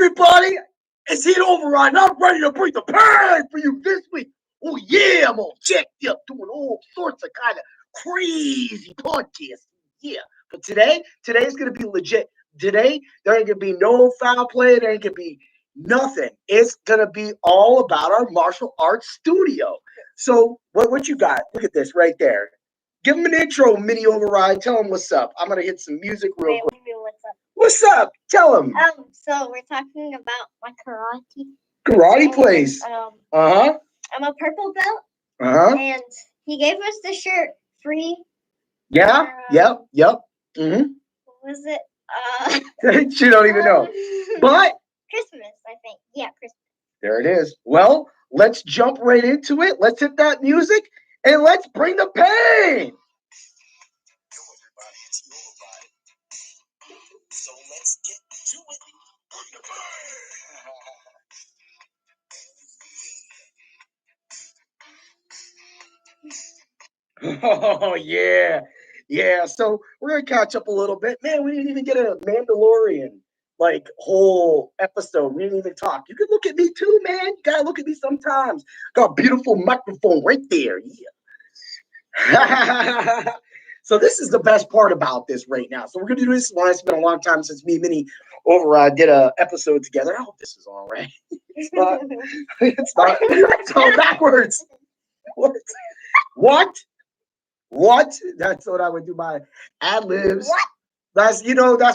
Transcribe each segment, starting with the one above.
everybody? It's Heat Override, and I'm ready to bring the pain for you this week. Oh, yeah, I'm all checked up, doing all sorts of kind of crazy podcasts. Yeah, but today's going to be legit. Today, there ain't going to be no foul play. There ain't going to be nothing. It's going to be all about our martial arts studio. So, what you got? Look at this right there. Give them an intro, Mini Override. Tell them what's up. I'm going to hit some music real quick. What's up? What's up? Tell them. So we're talking about my karate. Karate place. Uh-huh. I'm a purple belt. Uh-huh. And he gave us the shirt free. Yeah. Yep. Mm-hmm. What was it? She don't even know. But Christmas, I think. Yeah, Christmas. there it is. Well, let's jump right into it. Let's hit that music and let's bring the pain. So let's get to it. Oh yeah. Yeah. So we're gonna catch up a little bit. Man, we didn't even get a Mandalorian like whole episode. We didn't even talk. You can look at me too, man. You gotta look at me sometimes. Got a beautiful microphone right there. Yeah. So this is the best part about this right now. So we're gonna do this one. It's been a long time since me and Mini Override did a episode together. I hope this is all right. It's not. It's not. It's all backwards. What? That's what I would do. My ad libs. What? That's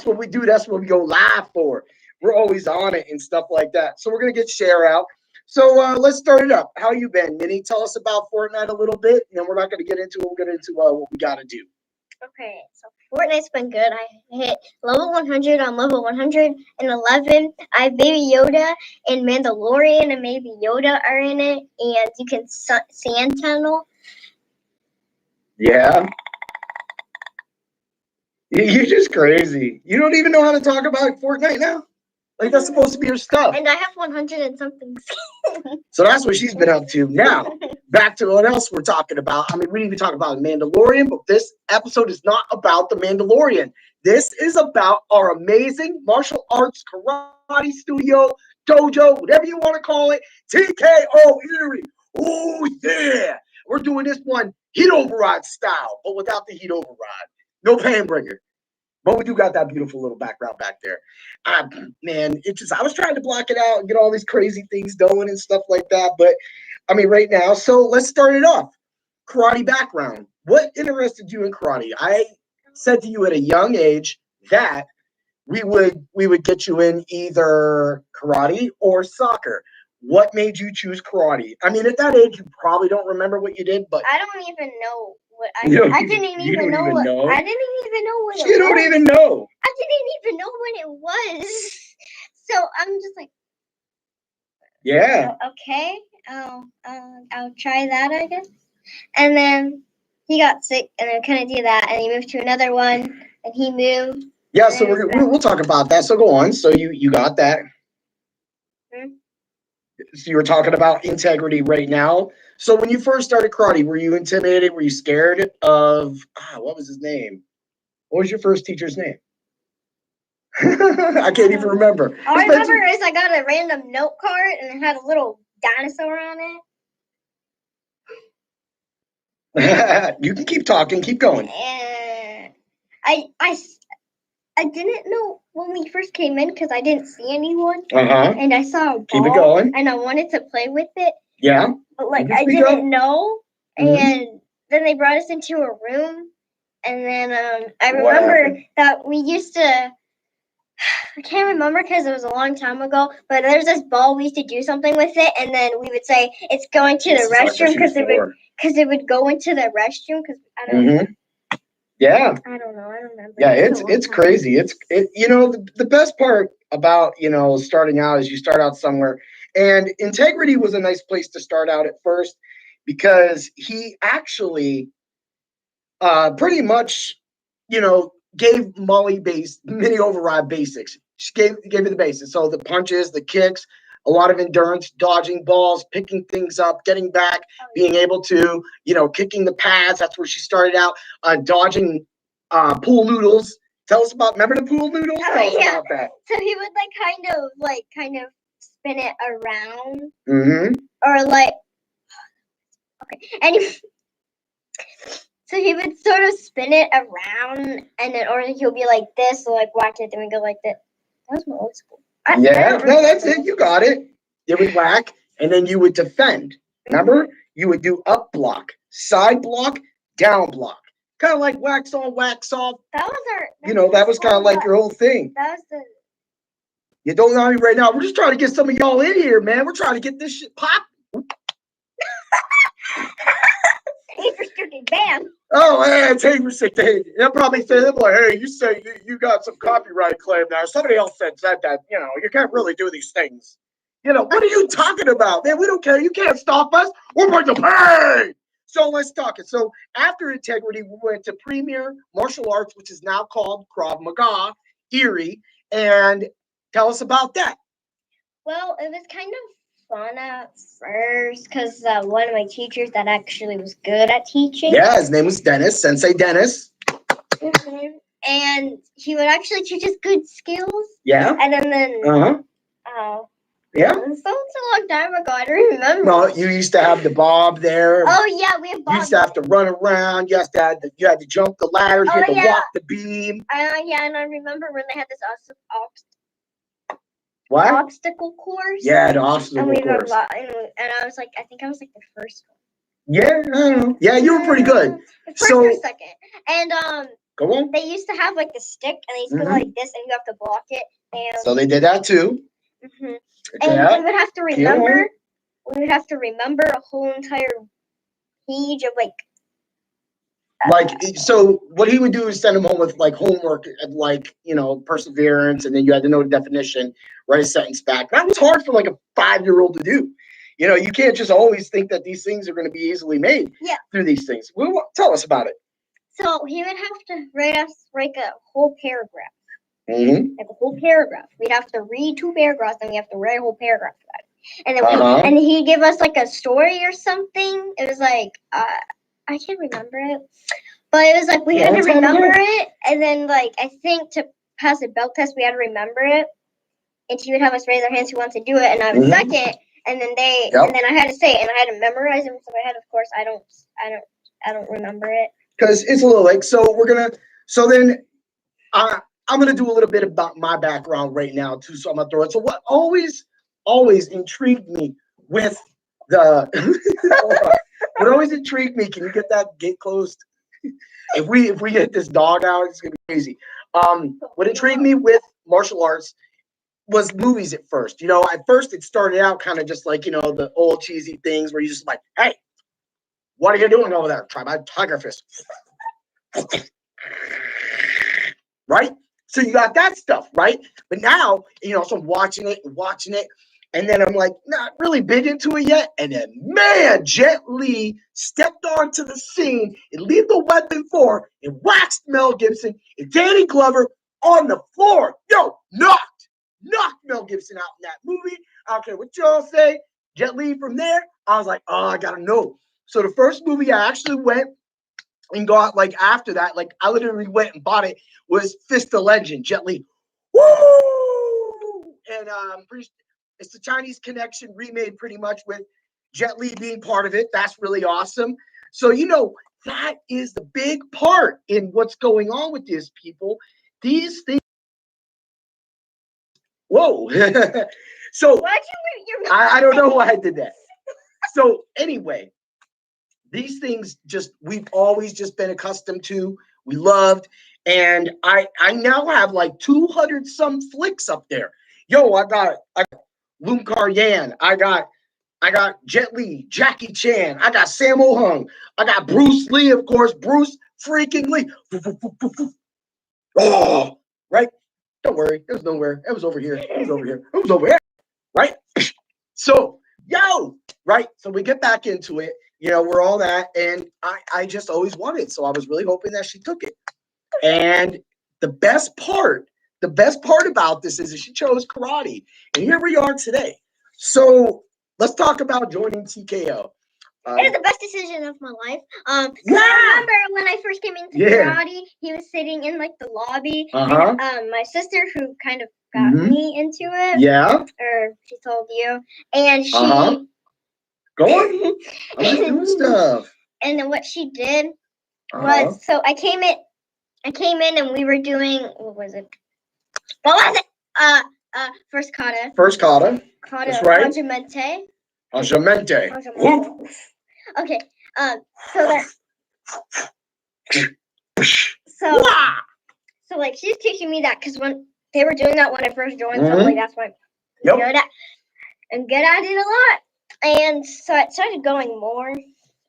what we do. That's what we go live for. We're always on it and stuff like that. So we're gonna get share out. So let's start it up. How you been, Minnie? Tell us about Fortnite a little bit, and then we're not gonna get into it. We'll get into what we gotta do. Okay, so Fortnite's been good. I hit level 100 on level 111. I have Baby Yoda and Mandalorian and maybe Yoda are in it, and you can sand tunnel. Yeah. You're just crazy. You don't even know how to talk about Fortnite now? Like, that's supposed to be your stuff. And I have 100 and something. So that's what she's been up to. Now, back to what else we're talking about. I mean, we didn't even talk about Mandalorian, but this episode is not about the Mandalorian. This is about our amazing martial arts karate studio, dojo, whatever you want to call it, TKO Erie. Oh, yeah. We're doing this one heat override style, but without the heat override. No pain bringer. But we do got that beautiful little background back there. Man, I was trying to block it out and get all these crazy things going and stuff like that. But I mean, right now, so let's start it off. Karate background. What interested you in karate? I said to you at a young age that we would get you in either karate or soccer. What made you choose karate? I mean, at that age, you probably don't remember what you did, but I don't even know what I didn't even know what I didn't even know what it was. You don't even know. I didn't even know what it was. So I'm just like, yeah. Okay, I'll try that, I guess. And then he got sick, and I couldn't do that, and he moved to another one, and he moved. Yeah, so we'll talk about that. So go on. So you got that. So you were talking about integrity right now. So when you first started karate, were you intimidated? Were you scared of what was his name? What was your first teacher's name? I can't even remember. All I remember is I got a random note card and it had a little dinosaur on it. You can keep talking, keep going. And I didn't know when we first came in because I didn't see anyone. And I saw a ball. Keep it going. And I wanted to play with it. Yeah. But I didn't know. And then they brought us into a room. And then I remember that we used to, I can't remember because it was a long time ago, but there's this ball, we used to do something with it. And then we would say, it's going to the restroom because it would go into the restroom because I don't know. Yeah. I don't know. I don't remember. Yeah, it's crazy. The best part about, starting out is you start out somewhere. And integrity was a nice place to start out at first because he actually pretty much, gave Mini Override basics. She gave me the basics. So the punches, the kicks, a lot of endurance, dodging balls, picking things up, getting back, being able to, kicking the pads. That's where she started out, dodging pool noodles Tell us about. Remember the pool noodles? Oh, Tell us yeah. about that. So he would kind of spin it around, Mm-hmm. or okay, so he would sort of spin it around, and then or he'll be like this, so whack it, then we go like that. That was my old school. Yeah, no, that's it. You got it. You would whack, and then you would defend. Remember? You would do up block, side block, down block. Kind of like wax on, wax off. That was our. That was kind of like your whole thing. That was the. You don't know me right now. We're just trying to get some of y'all in here, man. We're trying to get this shit popping. Age restricted, bam. Oh, man, it's age restricted. They'll probably say, they'll be like, hey, you say you got some copyright claim now. Somebody else said that, you can't really do these things. What are you talking about? Man, we don't care. You can't stop us. We're going to pay. So let's talk it. So after Integrity, we went to Premier Martial Arts, which is now called Krav Maga, Erie. And tell us about that. Well, it was kind of fun at first because one of my teachers that actually was good at teaching. Yeah, his name was Dennis, Sensei Dennis. Mm-hmm. And he would actually teach us good skills. Yeah. And then yeah. It was a long time ago. I don't remember. Well, you used to have the bob there. Oh yeah, we have bob. You used to have to run around. You had to jump the ladders. You had to walk the beam. Yeah, and I remember when they had this what? Obstacle course. Yeah, the obstacle course. And I was I think I was the first one. Yeah, I don't know. Yeah, you were pretty good. First or second. And go on. They used to have the stick, and they used to go like this, and you have to block it. And so they did that too. Mm-hmm. And we would have to remember. We would have to remember a whole entire page of so what he would do is send him home with homework perseverance, and then you had to know the definition, write a sentence back. That was hard for a 5-year-old to do. You can't just always think that these things are going to be easily made through these things. Tell us about it. So he would have to write a whole paragraph. Mm-hmm. A whole paragraph. We'd have to read 2 paragraphs, and we have to write a whole paragraph about it. And then and he'd give us a story or something. It was I can't remember it, but it was we had to remember it, and then I think to pass the belt test we had to remember it, and she would have us raise our hands who wants to do it, and I was second, and then and then I had to say it, and I had to memorize it in my head. Of course, I don't remember it because it's a little I'm gonna do a little bit about my background right now too, so I'm gonna throw it. So what always intrigued me with what always intrigued me, can you get that gate closed? If we get this dog out, it's gonna be crazy. What intrigued me with martial arts was movies at first. At first it started out kind of just the old cheesy things where you just hey, what are you doing over there? Try my tiger fist. Right? So you got that stuff, right? But now, so I'm watching it, and then I'm not really big into it yet. And then, man, Jet Li stepped onto the scene and leave the weapon for and waxed Mel Gibson and Danny Glover on the floor. Yo, knocked Mel Gibson out in that movie. I don't care what y'all say. Jet Li from there, I was oh, I gotta know. So the first movie I actually went and got after that, I literally went and bought it, was Fist of Legend, Jet Li. Woo! And it's the Chinese Connection remade pretty much with Jet Li being part of it. That's really awesome. So, that is the big part in what's going on with these people. These things. Whoa. So I don't know why I did that. So anyway, these things we've always just been accustomed to, we loved, and I now have 200 some flicks up there. Yo, I got Lung Kar Yan, I got Jet Li, Jackie Chan, I got Sammo Hung, I got Bruce Lee, of course, Bruce freaking Lee. Oh, right? Don't worry, it was nowhere. It was over here. It was over here. It was over here. Right? So, right? So we get back into it. We're all that, and I just always wanted. So I was really hoping that she took it. And the best part about this is that she chose karate, and here we are today. So let's talk about joining TKO. It was the best decision of my life. 'Cause Yeah. I remember when I first came into Yeah. karate, he was sitting in like the lobby. Uh-huh. And, my sister, who kind of got Mhm. me into it, Yeah. or she told you, and she Uh-huh. Go on. I'm just doing stuff. and then what she did Uh-huh. was, so I came in and we were doing, what was it? First kata. First kata. That's right. Hajime. Hajime. Hajime. Okay. So that. So like she's teaching me that because when they were doing that when I first joined, so like that's why I'm good at and good at it a lot. And so it started going more, and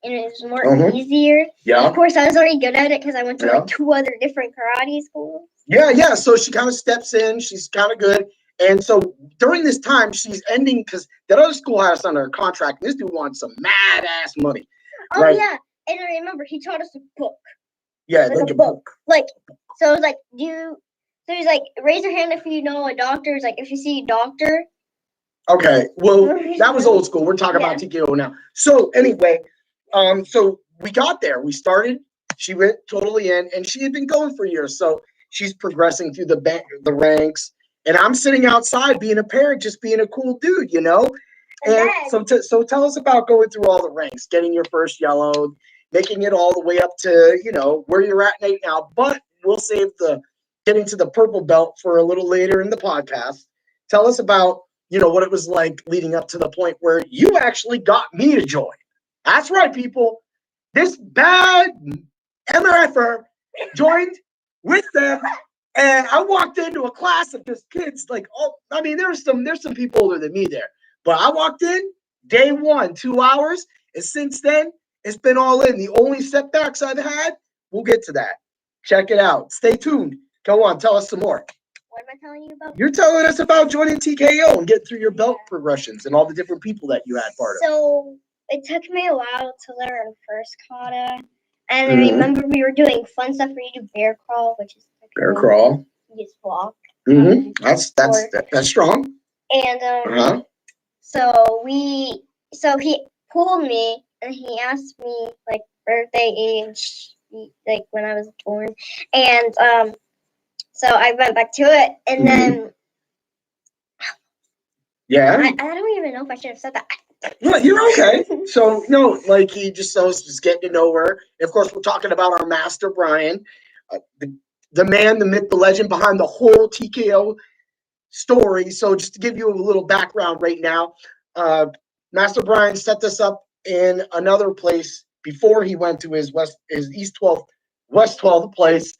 it was more easier. Yeah. Of course, I was already good at it because I went to like 2 other different karate schools. Yeah. So she kind of steps in. She's kind of good. And so during this time, she's ending because that other school has us under a contract. And this dude wants some mad ass money. Oh yeah, and I remember he taught us a book. Yeah, like a book. Like, so it was like, so he's like, raise your hand if you know a doctor. It's like, if you see a doctor. Okay, well, that was old school. We're talking about TKO now. So anyway, so we got there. We started. She went totally in, and she had been going for years. So she's progressing through the ranks, and I'm sitting outside being a parent, just being a cool dude, you know. And so tell us about going through all the ranks, getting your first yellow, making it all the way up to where you're at right now. But we'll save the getting to the purple belt for a little later in the podcast. Tell us about what it was like leading up to the point where you actually got me to join. That's right, people. This bad MRFer joined with them, and I walked into a class of just kids. Like, there's some people older than me there, but I walked in day 1, 2 hours, and since then it's been all in. The only setbacks I've had, we'll get to that. Check it out. Stay tuned. Go on, tell us some more. What am I telling you about? You're telling us about joining TKO and getting through your belt progressions and all the different people that you had part of. So it took me a while to learn first kata. And I remember we were doing fun stuff where you do bear crawl, which is like bear crawl. You just walk. That's strong. And so he pulled me and he asked me like birthday age, like when I was born, and so I went back to it, and then I don't even know if I should have said that. Well, you're okay. So no, like he just was just getting to know her. And of course, we're talking about our master Brian, the man, the myth, the legend behind the whole TKO story. So just to give you a little background right now, Master Brian set this up in another place before he went to his East 12th, West 12th place.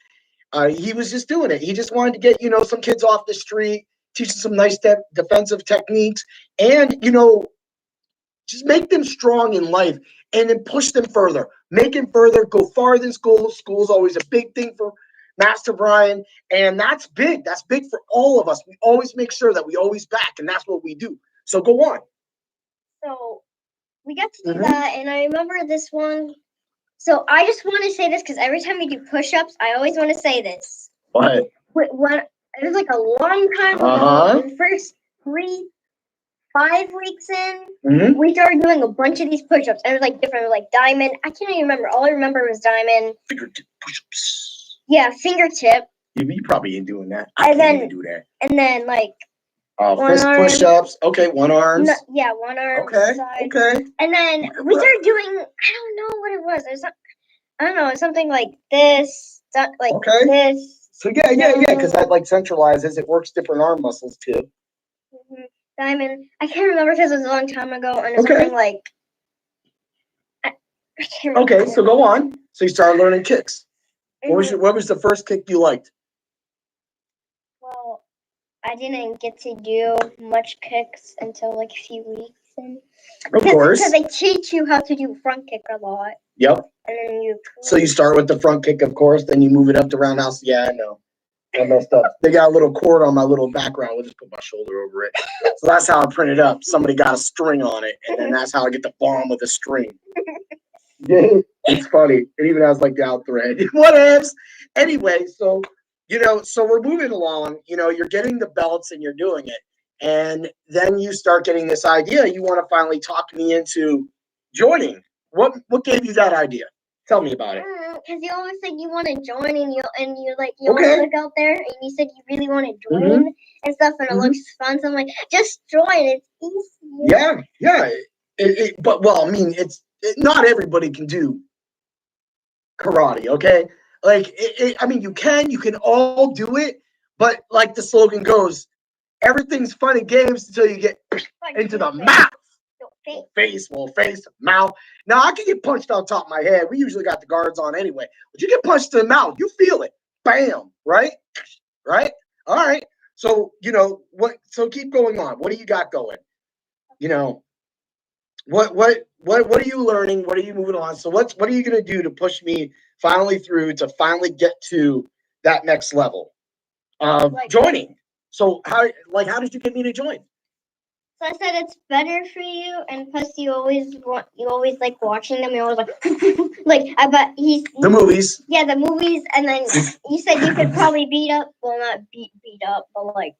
He was just doing it. He just wanted to get some kids off the street, teach them some nice defensive techniques, and just make them strong in life, and then push them further, make them further, go farther than school. School's always a big thing for Master Brian, and that's big. That's big for all of us. We always make sure that we always back, and that's what we do. So go on. So we got to do that, and I remember this one. So I just want to say this because every time we do push-ups, I always want to say this. What? When it was like a long time ago, the first 5 weeks in, we started doing a bunch of these push-ups. And it was like different, like diamond. I can't even remember. All I remember was diamond. Fingertip push-ups. Yeah, fingertip. You probably ain't doing that. I can't even do that. And then like fist push-ups. Okay, one arm. Yeah, one arm. Okay. Side. Okay. And then we started doing. I don't know what it was. It was I don't know. Something like this. Like this. So yeah. Because that like centralizes. It works different arm muscles too. Diamond. I can't remember because it was a long time ago, and it's something like. I can't remember. Okay, so go on. So you started learning kicks. What was the first kick you liked? Well, I didn't get to do much kicks until like a few weeks in. Of course. Because they teach you how to do front kick a lot. Yep. And then So you start with the front kick, of course, then you move it up to roundhouse. Yeah, I know. I messed up. They got a little cord on my little background. We'll just put my shoulder over it. So that's how I print it up. Somebody got a string on it, and then that's how I get the bomb with the string. Yeah, it's funny. It even has like the out thread. Whatevs. Anyway, so we're moving along. You're getting the belts and you're doing it, and then you start getting this idea. You want to finally talk me into joining. What gave you that idea? Tell me about it. Because you always said you want to join, and you Okay. always look out there, and you said you really want to join and stuff, and it looks fun. So I'm like, just join. It's easy. Yeah. But well, I mean, not everybody can do karate. Okay, like I mean, you can all do it, but like the slogan goes, everything's fun and games until you get into the mouth. Face, mouth. Now I can get punched on top of my head. We usually got the guards on anyway. But you get punched in the mouth, you feel it. Bam, right? Right? All right. So, what, so keep going on. What do you got going? What are you learning? What are you moving on? So what are you gonna do to push me finally through to finally get to that next level of joining? So how did you get me to join? So I said it's better for you, and plus you always like watching them. You always like I bet the movies. Yeah, the movies, and then you said you could probably not beat up, but like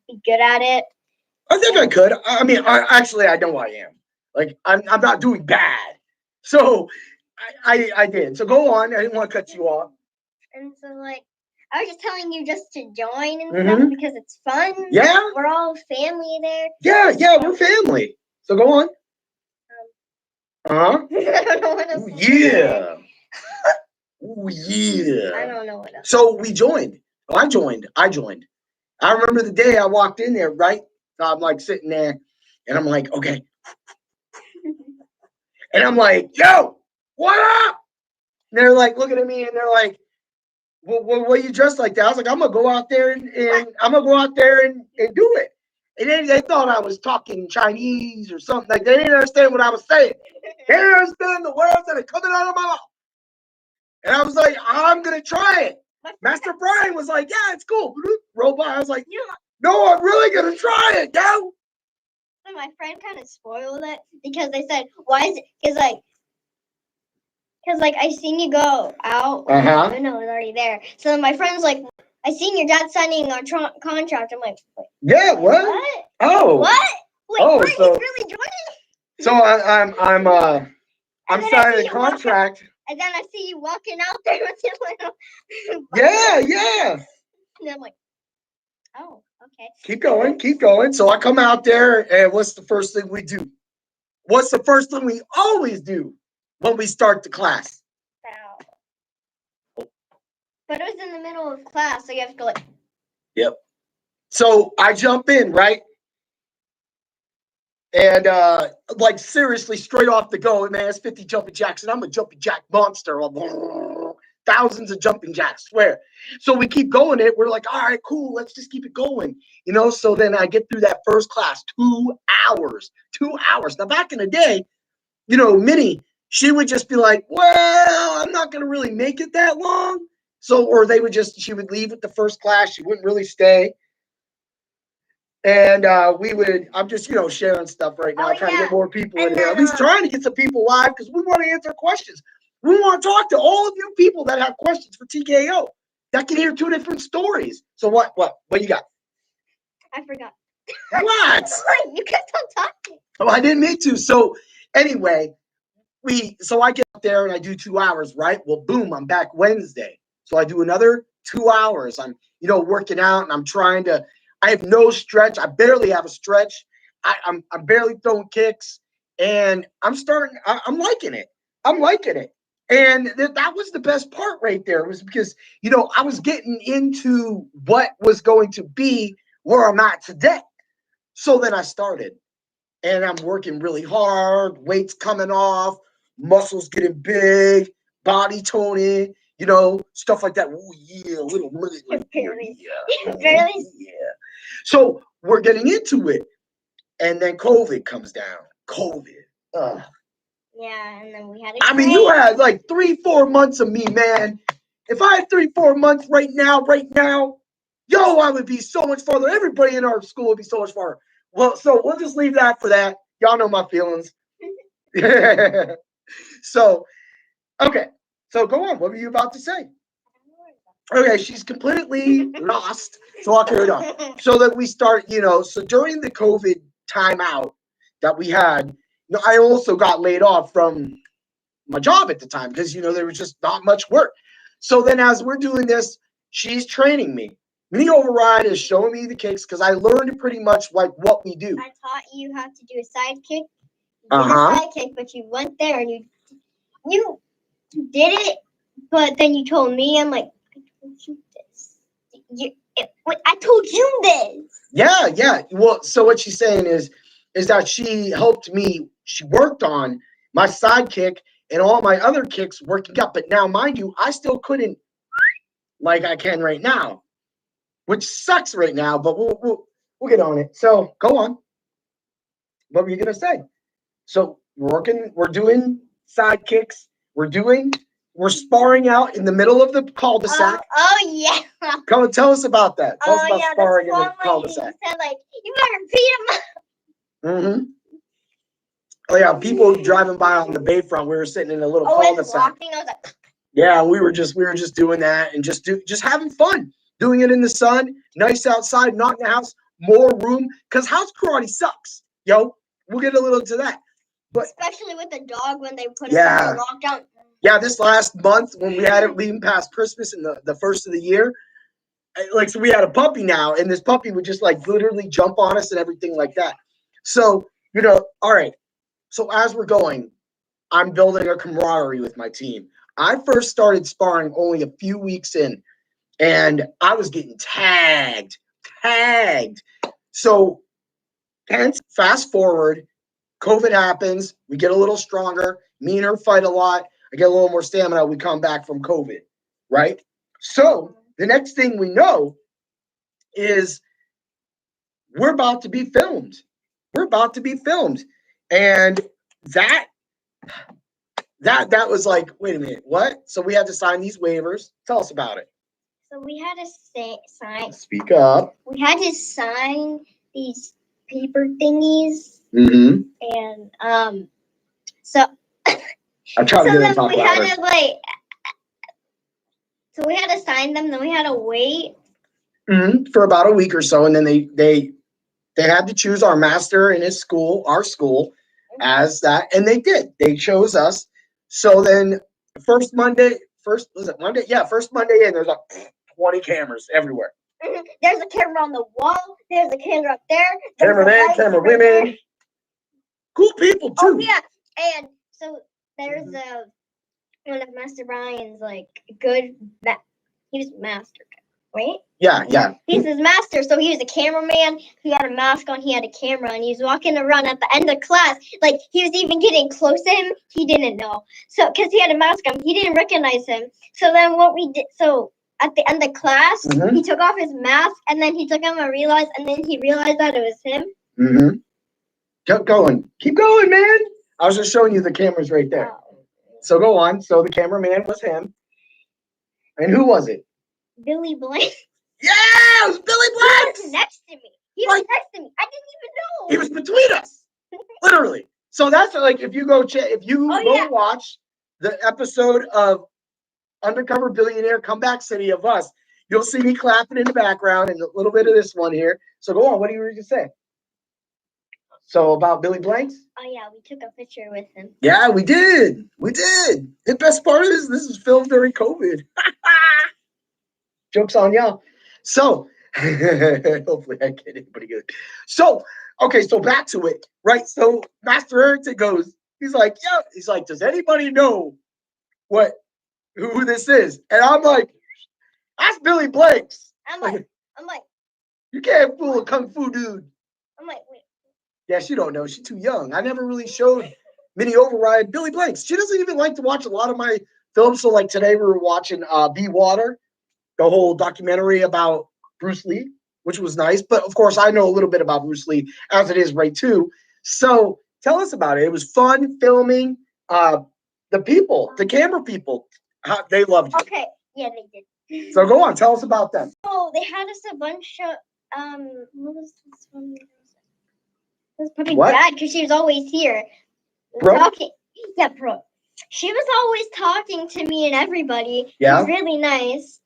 be good at it. I think I could. I mean, I know I am. Like I'm not doing bad. So I did. So go on. I didn't want to cut you off. And so like I was just telling you just to join and stuff because it's fun. Yeah. We're all family there. Yeah, we're family. So go on. I don't know what else. Ooh, yeah. Ooh, yeah. I don't know what else. So we joined. I joined. I remember the day I walked in there, right? So I'm like sitting there and I'm like, okay. And I'm like, yo, what up? And they're like looking at me and they're like, well, what you dressed like that? I was like, I'm gonna go out there and do it. And then they thought I was talking Chinese or something. Like they didn't understand what I was saying. They didn't understand the words that are coming out of my mouth. And I was like, I'm gonna try it. Master Brian was like, yeah, it's cool. Robot. I was like, no, I'm really gonna try it, yo. So my friend kind of spoiled it because they said, why is it? Because I seen you go out. I know it was already there. So then my friend's like, I seen your dad signing our contract. I'm like, wait, yeah, what? Oh, what? Wait, what? So he's really joining? So I'm signing a contract. And then I see you walking out there with your little. Yeah. And I'm like, oh, okay. Keep going. So I come out there, and what's the first thing we do? What's the first thing we always do when we start the class? Bow. But it was in the middle of class, so you have to go like. Yep. So I jump in, right? And like seriously, straight off the go, man, it's 50 jumping jacks, and I'm a jumping jack monster. Thousands of jumping jacks, swear. So we keep going it. We're like, all right, cool, let's just keep it going. So then I get through that first class, 2 hours. 2 hours. Now back in the day, Minnie, she would just be like, well, I'm not gonna really make it that long. So, or she would leave at the first class, she wouldn't really stay. And I'm just, sharing stuff right now, trying to get more people in here. At least trying to get some people live because we want to answer questions. We want to talk to all of you people that have questions for TKO that can hear 2 different stories. So what you got? I forgot. What? You kept on talking. Oh, I didn't mean to. So anyway, I get up there and I do 2 hours, right? Well, boom, I'm back Wednesday. So I do another 2 hours. I'm, working out and I'm trying to. I have no stretch. I barely have a stretch. I'm barely throwing kicks, and I'm liking it. I'm liking it, and that was the best part right there. It was because I was getting into what was going to be where I'm at today. So then I started, and I'm working really hard. Weights coming off, muscles getting big, body toning. Stuff like that. Oh yeah, a little money. Yeah. So we're getting into it, and then COVID comes down. COVID. Yeah, and then we had. I mean, you had like 3-4 months of me, man. If I had 3-4 months right now, yo, I would be so much farther. Everybody in our school would be so much farther. Well, so we'll just leave that for that. Y'all know my feelings. So, okay. So go on. What were you about to say? Okay, she's completely lost. So I'll carry it on. So that we start, so during the COVID timeout that we had, I also got laid off from my job at the time because there was just not much work. So then as we're doing this, she's training me. Mini override is showing me the kicks because I learned pretty much like what we do. I taught you how to do a side kick. You did a side kick, but you went there and you did it, but then you told me, I'm like, I told you this. I told you this. Yeah. Well, so what she's saying is that she helped me. She worked on my side kick and all my other kicks working up. But now, mind you, I still couldn't like I can right now, which sucks right now. But we'll get on it. So go on. What were you gonna say? So we're doing side kicks. We're sparring out in the middle of the cul-de-sac. Oh yeah. Come and tell us about that. Tell us about sparring in the You cul-de-sac. said like you better beat him up. Mm-hmm. Oh yeah, people driving by on the bayfront. We were sitting in a little cul-de-sac. Walking, I was like, yeah, we were just doing that and just having fun, doing it in the sun, nice outside, not in the house, more room, because house karate sucks. Yo, we'll get a little to that. But especially with the dog when they put us in the lockdown. Yeah, this last month when we had it leaving past Christmas and the first of the year, like so we had a puppy now, and this puppy would just like literally jump on us and everything like that. So all right. So as we're going, I'm building a camaraderie with my team. I first started sparring only a few weeks in, and I was getting tagged. So hence, fast forward, COVID happens, we get a little stronger, me and her fight a lot, I get a little more stamina, we come back from COVID, right? So the next thing we know is we're about to be filmed. And that was like, wait a minute, what? So we had to sign these waivers. Tell us about it. So we had to sign. Speak up. We had to sign these paper thingies. Mm-hmm. And so I tried to get talk louder. So we had to sign them. Then we had to wait for about a week or so, and then they had to choose our master in his school, our school, as that, and they did. They chose us. So then, first Monday in, there's like 20 cameras everywhere. There's a camera on the wall. There's a camera up there. Cameramen, camera women. Cool people too. Oh yeah, and so there's one of Master Ryan's like good. He was master, right? Yeah. He's his master, so he was a cameraman. He had a mask on. He had a camera, and he was walking around at the end of class. Like he was even getting close to him. He didn't know, so because he had a mask on, he didn't recognize him. So then what we did, so at the end of class, he took off his mask, and then he took him and realized that it was him. Mm-hmm. Keep going, man. I was just showing you the cameras right there. Oh. So go on. So the cameraman was him, and who was it? Billy Blank. Yeah, it was Billy Blank. He was next to me. I didn't even know. He was between us, literally. So that's like if you go watch the episode of Undercover Billionaire Comeback City of Us, you'll see me clapping in the background and a little bit of this one here. So go on. What do you want to say? So about Billy Blanks? Oh yeah, we took a picture with him. Yeah, we did. The best part is this was filmed during COVID. Joke's on y'all. So hopefully I get it pretty good. So back to it, right? So Master Erickson goes, he's like, does anybody know who this is? And I'm like, that's Billy Blanks. I'm like, you can't fool a kung fu dude. I'm like, wait. Yeah, she don't know. She's too young. I never really showed Mini Override Billy Blanks. She doesn't even like to watch a lot of my films. So like today we were watching Be Water, the whole documentary about Bruce Lee, which was nice. But of course, I know a little bit about Bruce Lee as it is right too. So tell us about it. It was fun filming. The people, the camera people, they loved you. Okay, yeah, they did. So go on, tell us about them. Oh, they had us a bunch of what was this one? It was probably Dad, because she was always here. Bro? Talking. Yeah, bro. She was always talking to me and everybody. Yeah. It was really nice.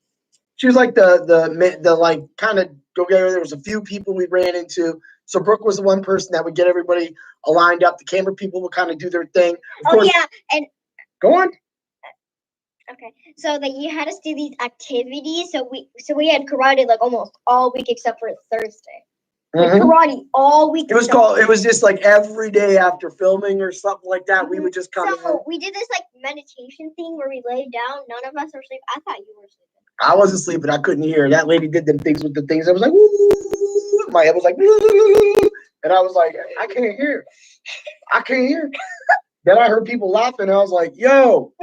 She was like the like kind of go getter. There was a few people we ran into. So Brooke was the one person that would get everybody aligned up. The camera people would kind of do their thing. Of course, yeah, and Go on. Okay, so that you had us do these activities. So we had karate like almost all week except for Thursday. Like karate all week. It was just like every day after filming or something like that. We would just come in. So we did this like meditation thing where we laid down. None of us were asleep. I thought you were sleeping. I wasn't sleeping. I couldn't hear. That lady did them things with the things. I was like, woo. My head was like, woo. And I was like, I can't hear. I can't hear. Then I heard people laughing. I was like, yo,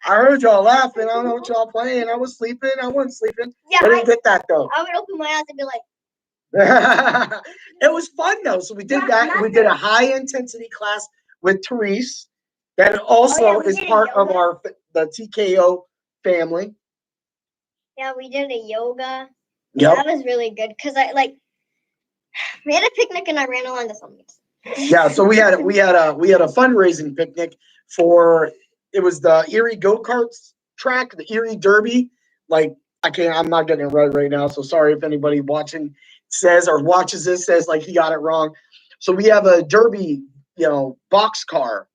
I heard y'all laughing. I don't know what y'all playing. I was sleeping. I wasn't sleeping. Yeah, I didn't get that though. I would open my eyes and be like, it was fun though. So we did that. We did a high intensity class with Therese. That also is part of the TKO family. Yeah, we did a yoga. Yep. That was really good because we had a picnic and I ran along the summits. Yeah, so we had a fundraising picnic for it was the Erie go-karts track, the Erie Derby. Like I'm not getting it right now, so sorry if anybody watching says or watches this says like he got it wrong. So we have a Derby, boxcar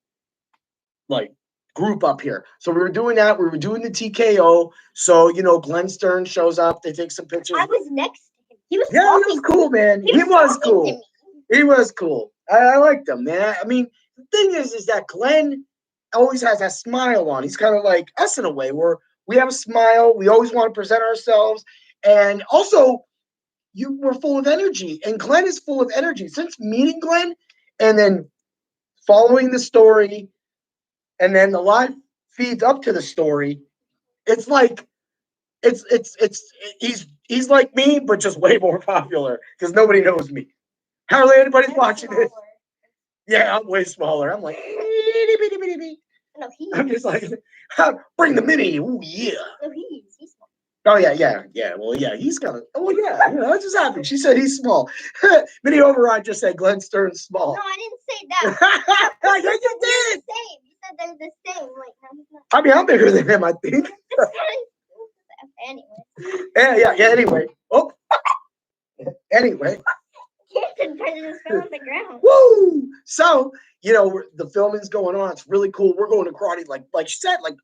like group up here. So we were doing that. We were doing the TKO. So Glenn Stearns shows up. They take some pictures. I was next to him. He was he was cool, man. He was cool. He was cool. I liked him, man. I mean, the thing is that Glenn always has that smile on. He's kind of like us in a way where we have a smile. We always want to present ourselves. And also, we're full of energy. And Glenn is full of energy. Since meeting Glenn and then following the story and then the live feeds up to the story, it's like he's like me, but just way more popular because nobody knows me. Hardly anybody's watching this. Yeah, I'm way smaller. I'm like, no, I'm just like, bring the mini. Ooh, yeah. No, he's small. Oh, yeah. Well, yeah, he's kind of, that just happened. She said he's small. Mini Override just said Glenn Stearns small. No, I didn't say that. Yeah, you did. The same. You said they're the same. Like, no, he's not. I mean, I'm bigger than him, I think. Anyway. Yeah, anyway. Oh. Anyway. Fell on the ground. Woo! So, the filming's going on. It's really cool. We're going to karate, like you said, like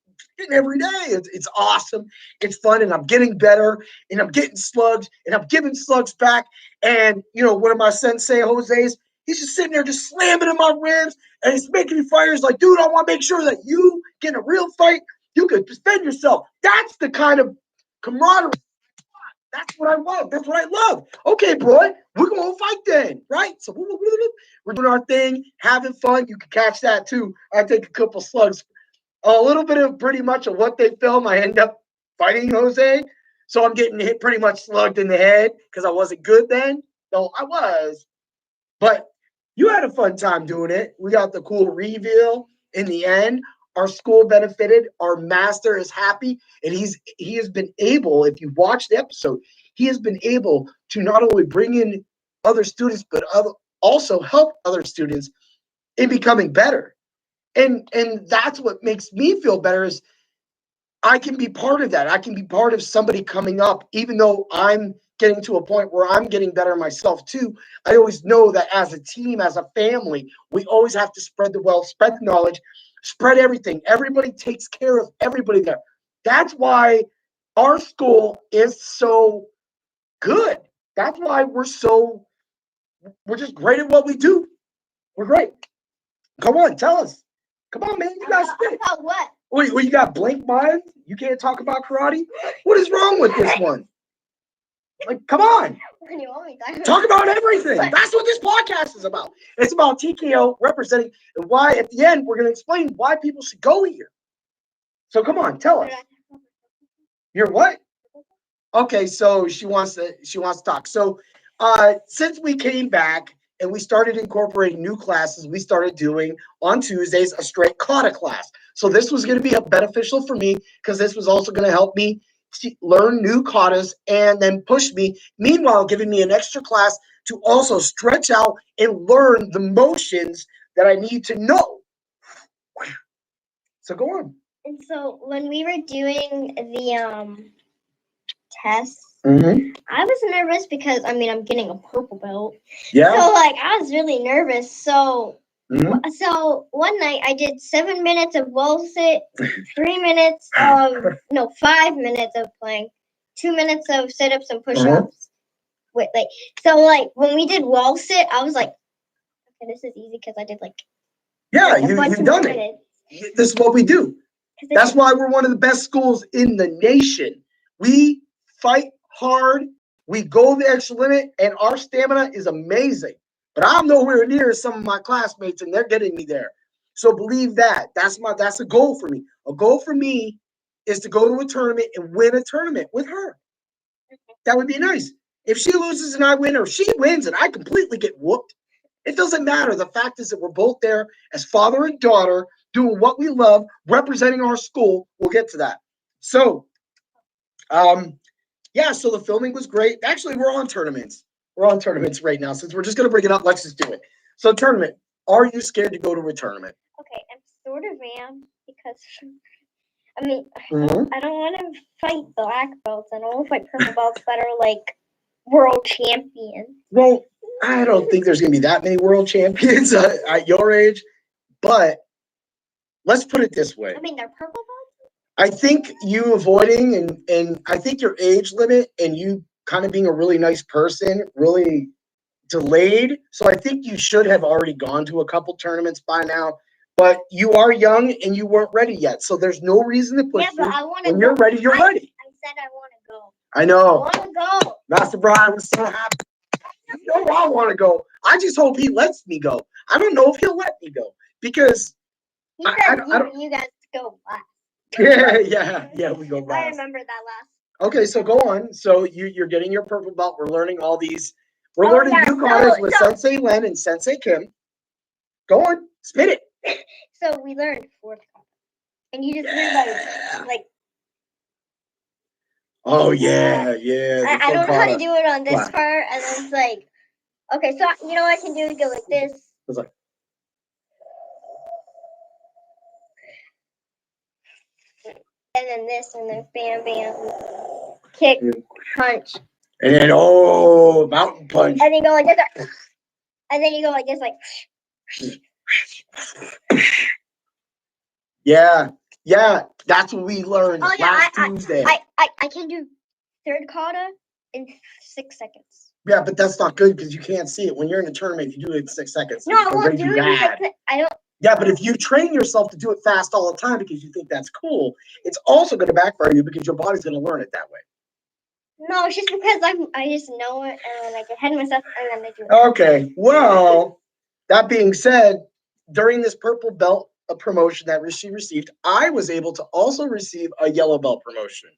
every day. It's awesome. It's fun, and I'm getting better, and I'm getting slugs, and I'm giving slugs back. And, one of my sensei, Jose's, he's just sitting there just slamming in my ribs, and he's making me fire. He's like, dude, I want to make sure that you get in a real fight. You can defend yourself. That's the kind of camaraderie. That's what I want. That's what I love. Okay, boy, we're going to fight then, right? So we're doing our thing, having fun. You can catch that too. I take a couple slugs. A little bit of pretty much of what they film. I end up fighting Jose. So I'm getting hit pretty much slugged in the head because I wasn't good then. Though I was. But you had a fun time doing it. We got the cool reveal in the end. Our school benefited. Our master is happy, and he has been able. If you watch the episode, he has been able to not only bring in other students, but also help other students in becoming better. And that's what makes me feel better is I can be part of that. I can be part of somebody coming up, even though I'm getting to a point where I'm getting better myself too. I always know that as a team, as a family, we always have to spread the wealth, spread the knowledge, spread everything. Everybody takes care of everybody there. That's why our school is so good. That's why we're just great at what we do. We're great. Come on, tell us. Come on, man. You guys spit. About what? What, you got blank minds? You can't talk about karate? What is wrong with this one? Like, come on. What do you want me to talk about everything. That's what this podcast is about. It's about TKO representing and why at the end we're going to explain why people should go here. So come on, tell us. You're what? Okay, so she wants to talk. So since we came back and we started incorporating new classes, we started doing on Tuesdays a straight kata class. So this was going to be beneficial for me because this was also going to help me learn new katas and then push me, meanwhile giving me an extra class to also stretch out and learn the motions that I need to know. So go on. And so when we were doing the tests, I was nervous because I'm getting a purple belt. Yeah. So I was really nervous. So So one night I did 7 minutes of wall sit, 3 minutes of 5 minutes of plank, 2 minutes of sit-ups and push-ups. With when we did wall sit, I was like, okay, this is easy because I did you've done it. This is what we do. That's why we're one of the best schools in the nation. We fight hard. We go the extra limit, and our stamina is amazing. But I'm nowhere near some of my classmates, and they're getting me there. So believe that. That's a goal for me. A goal for me is to go to a tournament and win a tournament with her. That would be nice. If she loses and I win, or if she wins and I completely get whooped, it doesn't matter. The fact is that we're both there as father and daughter, doing what we love, representing our school. We'll get to that. So, so the filming was great. Actually, we're on tournaments. We're on tournaments right now. Since we're just going to bring it up, let's just do it. So, tournament. Are you scared to go to a tournament? Okay, I sort of am because, I don't want to fight black belts. I don't want to fight purple belts that are world champions. Well, I don't think there's going to be that many world champions at your age, but let's put it this way. They're purple belts? I think you avoiding and I think your age limit and you kind of being a really nice person really delayed. So I think you should have already gone to a couple tournaments by now, but you are young and you weren't ready yet. So there's no reason to push you. When you're ready, you're ready. I said I want to go. I know. I want to go. Master Brian was so happy. You know I want to go. I just hope he lets me go. I don't know if he'll let me go because he said you guys go last. Yeah, we go last. I remember that last. Okay, so go on. So you're getting your purple belt. We're learning all these. We're learning new katas with Sensei Len and Sensei Kim. Go on, spit it. So we learned fourth kata, and you just learned Oh yeah. I don't know how to do it on this part, and then it's okay. So I can do it. Go like this. It's like. And then this, and then bam, bam, kick, punch. And then mountain punch. And then you go like this. And then you go like this, Yeah, that's what we learned last Tuesday. I can do third kata in 6 seconds. Yeah, but that's not good because you can't see it. When you're in a tournament, you do it in 6 seconds. No, I won't do it. I don't. Yeah, but if you train yourself to do it fast all the time because you think that's cool, it's also going to backfire you because your body's going to learn it that way. No, it's just because I just know it and then I get ahead of myself and then I do it. Okay, well, that being said, during this purple belt promotion that she received, I was able to also receive a yellow belt promotion.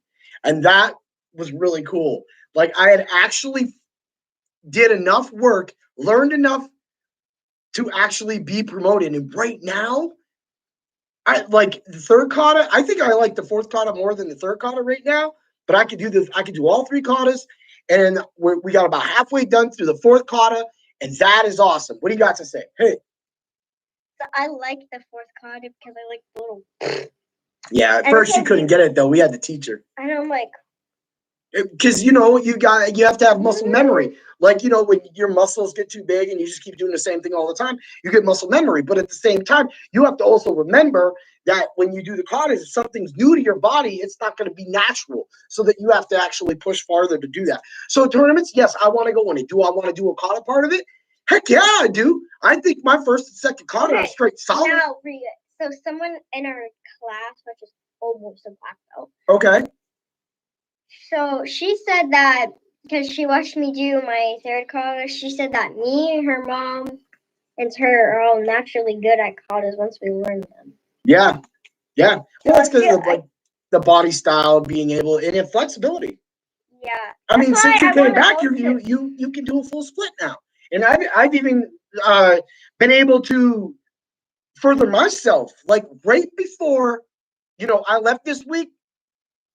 And that was really cool. I had actually did enough work, learned enough to actually be promoted. And right now, I like the third kata. I think I like the fourth kata more than the third kata right now. But I could do this. I could do all 3 katas, and we got about halfway done through the fourth kata, and that is awesome. What do you got to say? Hey. So I like the fourth kata because I like the little. Yeah, at first she couldn't get it though. We had to teach her. I don't like. Because you have to have muscle memory. When your muscles get too big and you just keep doing the same thing all the time, you get muscle memory. But at the same time, you have to also remember that when you do the katas, if something's new to your body, it's not going to be natural. So that you have to actually push farther to do that. So tournaments, yes, I want to go on it. Do I want to do a kata part of it? Heck yeah, I do. I think my first and second kata are straight solid. Now, so someone in our class, which is almost a black belt. Okay. So she said that because she watched me do my third kata, she said that me, her mom, and her are all naturally good at katas once we learn them. Yeah. Well, that's because of the body style, being able and flexibility. Yeah. I mean, since you came back, you can do a full split now, and I've even been able to further myself. Right before, I left this week,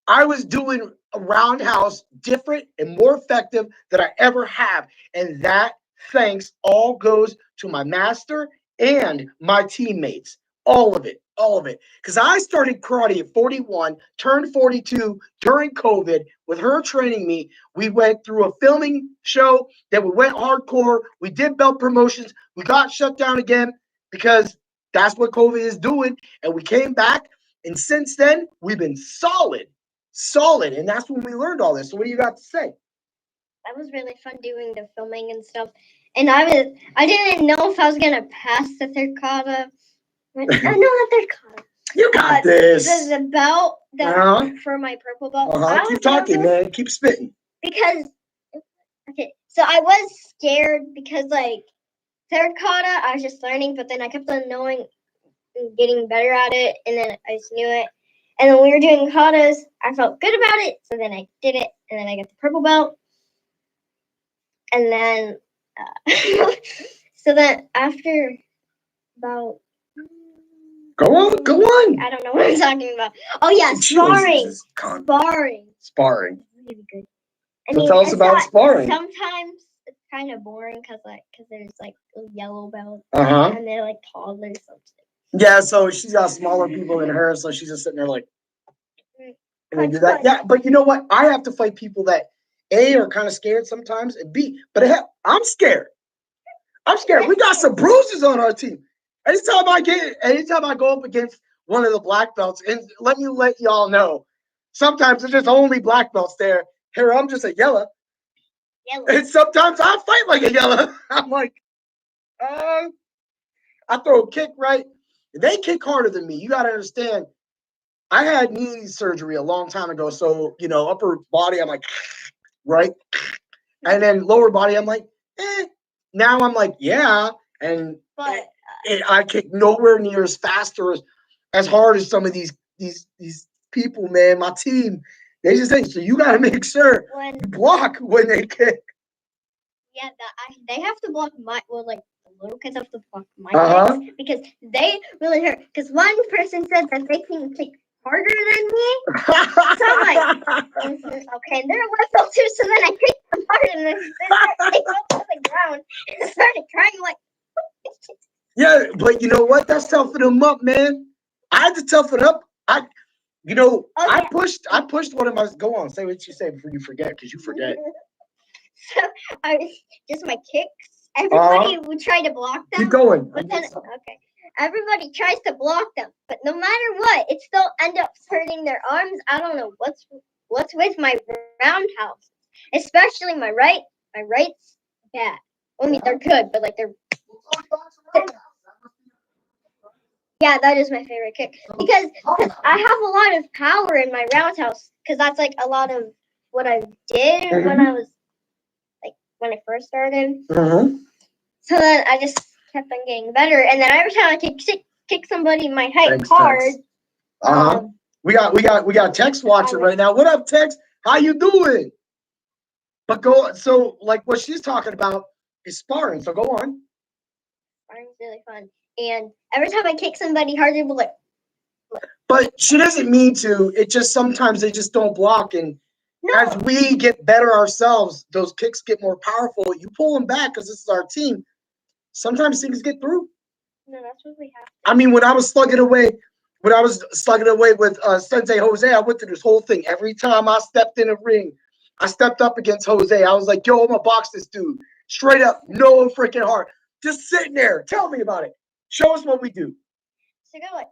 I was doing a roundhouse different and more effective than I ever have. And that thanks all goes to my master and my teammates. All of it. Because I started karate at 41, turned 42 during COVID with her training me. We went through a filming show, then we went hardcore. We did belt promotions. We got shut down again. because that's what COVID is doing. And we came back, and since then, we've been solid. And that's when we learned all this. So what do you got to say? That was really fun doing the filming and stuff. And I didn't know if I was gonna pass the third kata. No, not third kata. You got this. The belt for my purple belt. Keep talking, man. Keep spitting. Because so I was scared because like third kata, I was just learning, but then I kept on knowing and getting better at it, and then I just knew it. And then we were doing katas, I felt good about it, so then I did it, and then I got the purple belt. And then, so then after about... Go on. I don't know what I'm talking about. Oh yeah, sparring. Sparring. Really good. So tell us about sparring. Sometimes it's kind of boring because there's like a yellow belt and they're like toddlers or something. Yeah, so she's got smaller people than her, so she's just sitting there like, and they do that. Yeah, but you know what? I have to fight people that A, are kind of scared sometimes, and B, but I'm scared. We got some bruises on our team. Anytime I go up against one of the black belts, and let y'all know, sometimes there's just only black belts there. Here, I'm just a yellow. And sometimes I fight like a yellow. I'm like, I throw a kick right. They kick harder than me. You got to understand. I had knee surgery a long time ago. So, upper body, I'm like, right. And then lower body, I'm like, Now I'm like, yeah. And I kick nowhere near as fast or as hard as some of these people, man. My team, they just say, so you got to make sure you block when they kick. Yeah, they have to block the little kids have to block my kicks because they really hurt. Because one person said that they can kick harder than me. So I'm like, okay, and they're a level too. So then I kicked them harder, and then they fell to the ground and started crying like. Yeah, but you know what? That's toughening them up, man. I had to toughen up. I pushed one of my. Go on, say what you say before you forget, because you forget. So I was just my kicks. Everybody would try to block them. Keep going. But then, everybody tries to block them, but no matter what, it still ends up hurting their arms. I don't know what's with my roundhouse, especially my right. My right's bad. I mean, they're good, but like they're. Yeah, that is my favorite kick because I have a lot of power in my roundhouse because that's like a lot of what I did when I was. When I first started. So then I just kept on getting better. And then every time I kick somebody my height hard. We got Tex watching right now. What up, Tex? How you doing? But so like what she's talking about is sparring. So go on. Sparring's really fun. And every time I kick somebody hard, they'll be like. But she doesn't mean to. It just sometimes they just don't block. And as we get better ourselves, those kicks get more powerful. You pull them back because this is our team. Sometimes things get through. No, that's what we have. I mean, when I was slugging away with Sensei Jose, I went through this whole thing. Every time I stepped in a ring, I stepped up against Jose. I was like, yo, I'm going to box this dude. Straight up, no freaking heart. Just sitting there. Tell me about it. Show us what we do. So go like.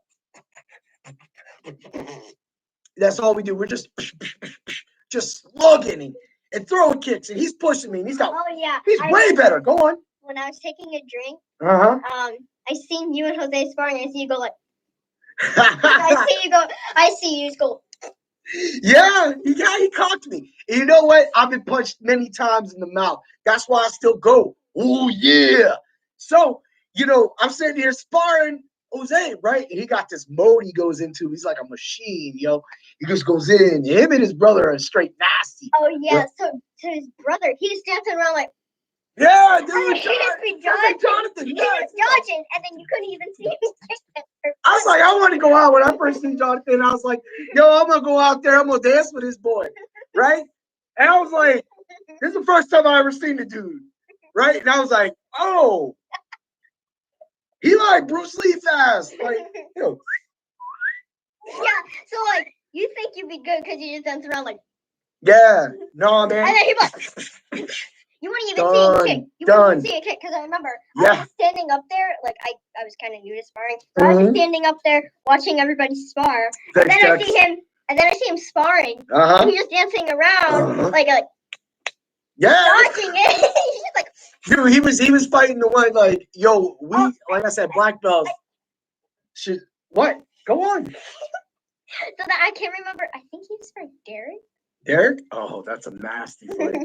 That's all we do. We're just slugging and throwing kicks, and he's pushing me. And he's way better. Go on. When I was taking a drink, I seen you and Jose sparring. I see you go like. I see you just go. Yeah, he cocked me. And you know what? I've been punched many times in the mouth. That's why I still go. Oh yeah. So I'm sitting here sparring Jose, right? And he got this mode he goes into. He's like a machine, yo. He just goes in. Him and his brother are straight nasty. Oh yeah. So to his brother, he just dancing around like. Yeah, dude. He just be dodging. He was dodging, and then you couldn't even see him. I was like, I want to go out. When I first seen Jonathan, I was like, yo, I'm going to go out there. I'm going to dance with this boy, right? And I was like, this is the first time I ever seen the dude, right? And I was like, oh, he like Bruce Lee fast. Like, Yeah, so like, you think you'd be good because you just dance around like. Yeah, no, man. And then he'd be like. You wouldn't even see a kick. You Done. wouldn't see a kick because I remember I Yeah. was standing up there, like I was kind of new to sparring, so I was standing up there watching everybody spar, and then I see him sparring, and he's just dancing around like dodging it. He's just like, dude, he was fighting the one like, yo, like I said, black belts. What? Go on. So that I can't remember. I think he was for Derek. Derek? Oh, that's a nasty fight.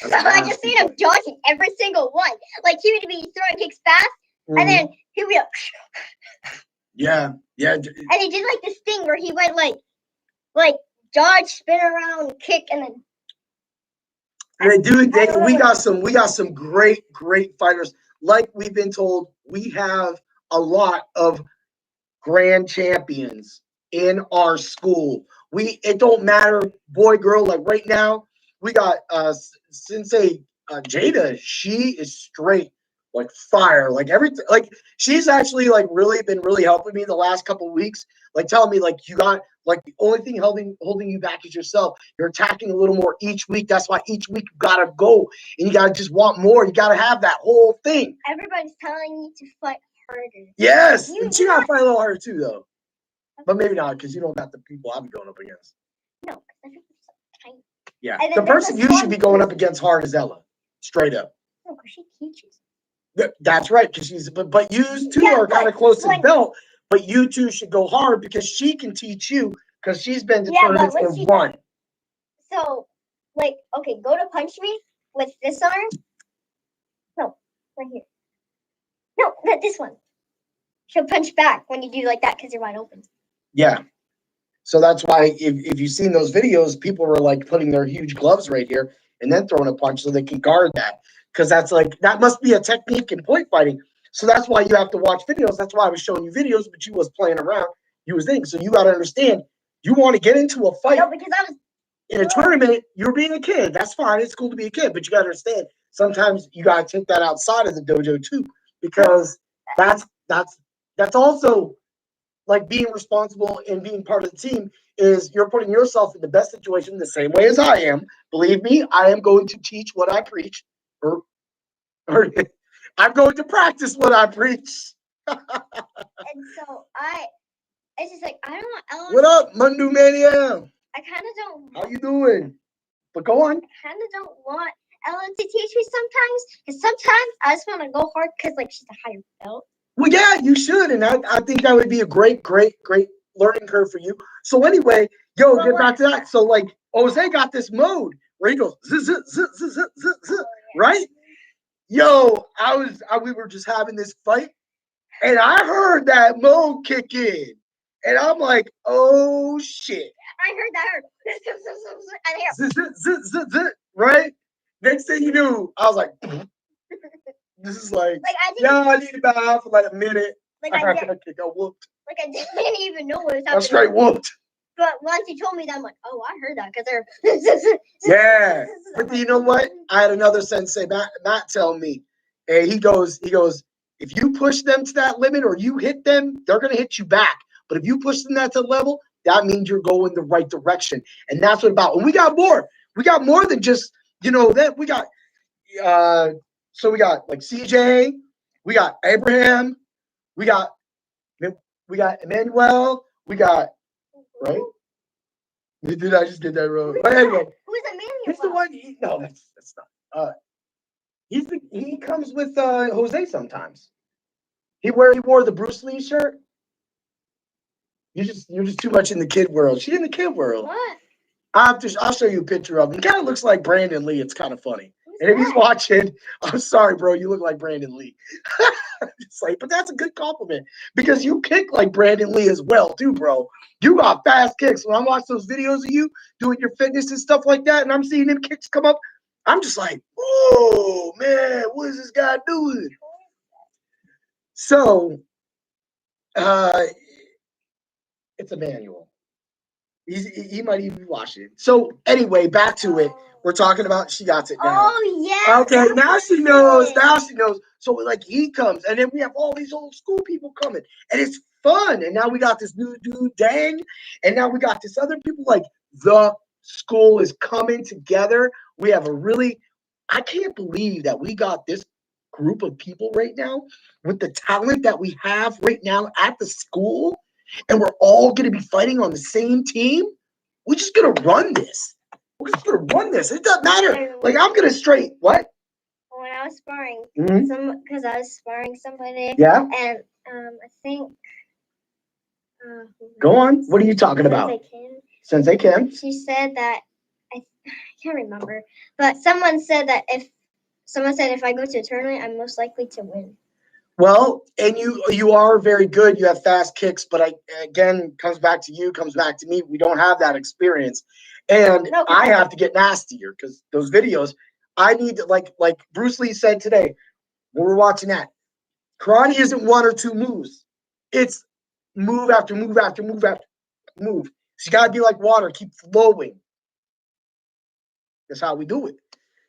So I just seen him dodging every single one. Like he would be throwing kicks fast, and then he would be like, yeah. And he did like this thing where he went like dodge, spin around, kick, and then. We got some great fighters. Like we've been told, we have a lot of grand champions in our school. It don't matter, boy, girl. Like right now, we got Sensei Jada. She is straight like fire. Like everything. Like she's actually like really been really helping me the last couple of weeks. Like telling me like you got like the only thing holding you back is yourself. You're attacking a little more each week. That's why each week you gotta go and you gotta just want more. You gotta have that whole thing. Everybody's telling you to fight harder. Yes, and she gotta fight a little harder too, though. But maybe not because you don't got the people I'm going up against. No, I think it's so tiny. Yeah, the person you should be going up against hard is Ella, straight up. No, because she teaches. That's right, because she's but you two are kind of close to the belt. But you two should go hard because she can teach you because she's been to tournaments and won. So, like, okay, go to punch me with this arm. No, right here. No, not this one. She'll punch back when you do like that because you're wide open. Yeah. So that's why if you've seen those videos, people were like putting their huge gloves right here and then throwing a punch so they can guard that. Because that's like, that must be a technique in point fighting. So that's why you have to watch videos. That's why I was showing you videos, but you was playing around. You was thinking. So you got to understand, you want to get into a fight. No, because I was in a tournament, you're being a kid. That's fine. It's cool to be a kid. But you got to understand, sometimes you got to take that outside of the dojo too. Because that's also like being responsible and being part of the team is you're putting yourself in the best situation the same way as I am. Believe me, I am going to teach what I preach. Or I'm going to practice what I preach. And so it's just like, I don't want Ellen. What up, Mundu Mania? I kind of don't. How you doing? But go on. I kind of don't want Ellen to teach me sometimes. Because sometimes I just want to go hard because, like, she's a higher belt. Well, yeah, you should. And I think that would be a great learning curve for you. So anyway, get back to that. So, like, Jose got this mode where he goes, right? Yo, we were just having this fight, and I heard that mode kick in, and I'm like, oh shit! I heard that. Right? Next thing you knew, I was like, this is like I need to bow out for like a minute. Like I got whooped. Like I didn't even know what was happening. I straight whooped. But once he told me that, I'm like, oh, I heard that because they're. Yeah, but you know what? I had another sensei, Matt, tell me, and he goes, if you push them to that limit or you hit them, they're gonna hit you back. But if you push them that to the level, that means you're going the right direction, and that's what about. And we got more. We got more than just that. We got so we got like CJ, we got Abraham, we got Emmanuel, we got. Right? I just did that wrong. But anyway, who's Emmanuel? He's the one. No, that's not. He comes with Jose sometimes. He wore the Bruce Lee shirt. You're just too much in the kid world. She's in the kid world. What? I'll show you a picture of him. He kind of looks like Brandon Lee. It's kind of funny. And if he's watching, I'm sorry, bro. You look like Brandon Lee. It's like, but that's a good compliment because you kick like Brandon Lee as well, too, bro. You got fast kicks. When I watch those videos of you doing your fitness and stuff like that, and I'm seeing them kicks come up, I'm just like, oh man, what is this guy doing? So, it's a manual. He might even be watching it. So anyway, back to it. We're talking about she got it now. Oh yeah. Okay, now she knows. Now she knows. So like he comes, and then we have all these old school people coming, and it's fun. And now we got this new dude, Dang, and now we got this other people. Like the school is coming together. We have a really I can't believe that we got this group of people right now with the talent that we have right now at the school, and we're all going to be fighting on the same team. We're just going to run this. We're just going to run this. It doesn't matter. Like, I'm going to straight. What? When I was sparring, Mm-hmm. because I was sparring somebody, Yeah. and I think. Go on. What are you talking about? Sensei Kim. She said that I can't remember, but someone said if I go to a tournament, I'm most likely to win. Well, and you are very good. You have fast kicks, but again, comes back to you, comes back to me. We don't have that experience, and I have to get nastier because those videos. I need to like Bruce Lee said today when we're watching that. Karate isn't one or two moves; it's move after move after move after move. So you gotta be like water, keep flowing. That's how we do it.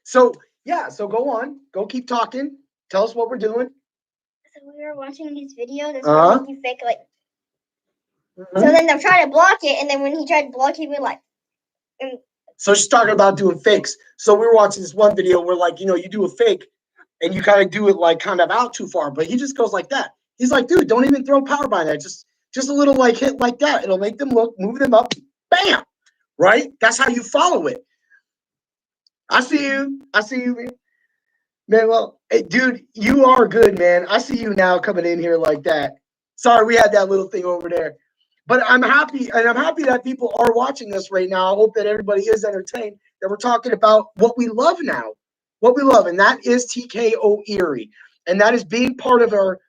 So yeah, so go on, go keep talking. Tell us what we're doing. So we were watching these videos and so make you fake like. So then they'll try to block it, and then when he tried to block, he would like. So she's talking about doing fakes. So we were watching this one video where like, you do a fake and you kind of do it like kind of out too far, but he just goes like that. He's like, dude, don't even throw power behind that. Just a little like hit like that. It'll make them look, move them up, bam, right? That's how you follow it. I see you, man. Man, well, hey, dude, you are good, man. I see you now coming in here like that. Sorry, we had that little thing over there. But I'm happy, and I'm happy that people are watching this right now. I hope that everybody is entertained, that we're talking about what we love now. What we love, and that is TKO Erie. And that is being part of our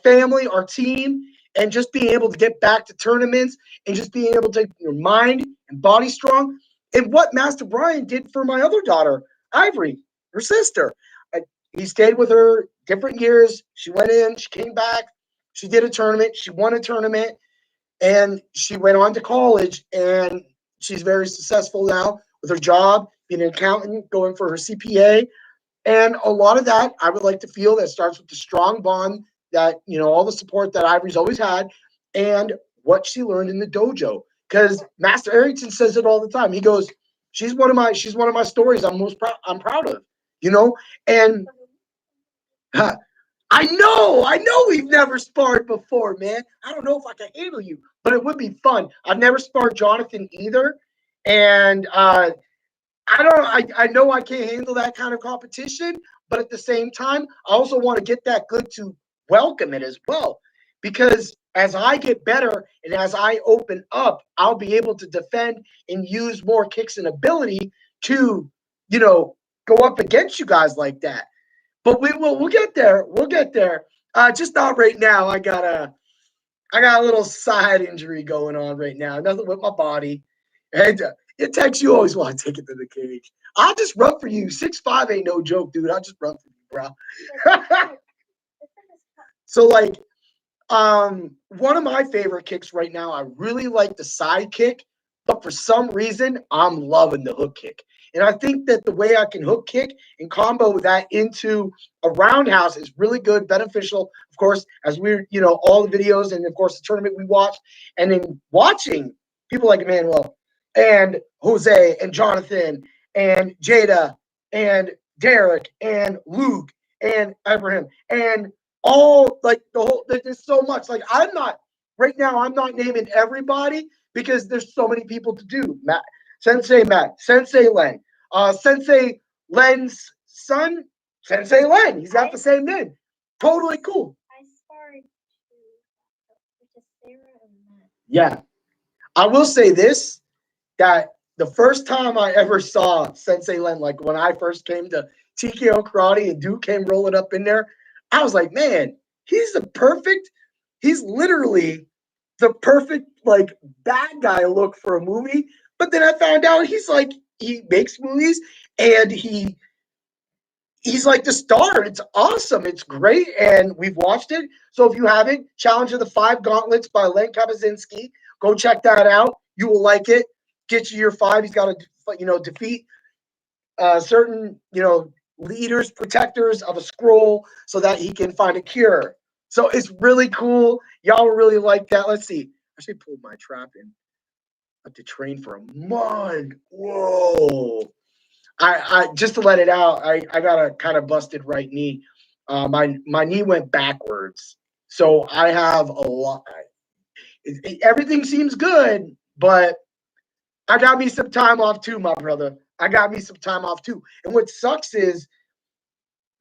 family, our team, and just being able to get back to tournaments and just being able to your mind and body strong. And what Master Brian did for my other daughter, Ivory, her sister. He stayed with her different years. She went in, she came back, she did a tournament, she won a tournament, and she went on to college, and she's very successful now with her job, being an accountant, going for her CPA. And a lot of that, I would like to feel that starts with the strong bond that, all the support that Ivory's always had and what she learned in the dojo. Because Master Arrington says it all the time. He goes, she's one of my stories I'm proud of, and I know we've never sparred before, man. I don't know if I can handle you, but it would be fun. I've never sparred Jonathan either. And I know I can't handle that kind of competition, but at the same time, I also want to get that good to welcome it as well. Because as I get better and as I open up, I'll be able to defend and use more kicks and ability to, go up against you guys like that. But we'll get there. We'll get there. Just not right now. I got a little side injury going on right now. Nothing with my body. And it takes you always want to take it to the cage. I'll just run for you. 6'5" ain't no joke, dude. I'll just run for you, bro. So like, one of my favorite kicks right now, I really like the side kick, but for some reason, I'm loving the hook kick. And I think that the way I can hook kick and combo that into a roundhouse is really good, beneficial, of course, as we're, all the videos and, of course, the tournament we watched. And then watching people like Emmanuel and Jose and Jonathan and Jada and Derek and Luke and Abraham and all like the whole, there's so much. Like I'm not naming everybody because there's so many people to do. Matt, Sensei Len, Sensei Len's son, Sensei Len. He's got the same name. Totally cool. I sparred with Sarah and Matt. Yeah. I will say this, that the first time I ever saw Sensei Len, like when I first came to TKO Karate and Duke came rolling up in there, I was like, man, he's literally the perfect like bad guy look for a movie. But then I found out he makes movies and he's like the star. It's awesome. It's great. And we've watched it. So if you haven't, Challenge of the Five Gauntlets by Len Kabazinski, go check that out. You will like it. Get you your 5. He's got to, defeat certain, leaders, protectors of a scroll so that he can find a cure. So it's really cool. Y'all really like that. Let's see. I should pull my trap in. I have to train for a month. Whoa. I just to let it out, I got a kind of busted right knee. My knee went backwards, so I have a lot. Everything seems good, but I got me some time off too, my brother. I got me some time off too. And what sucks is,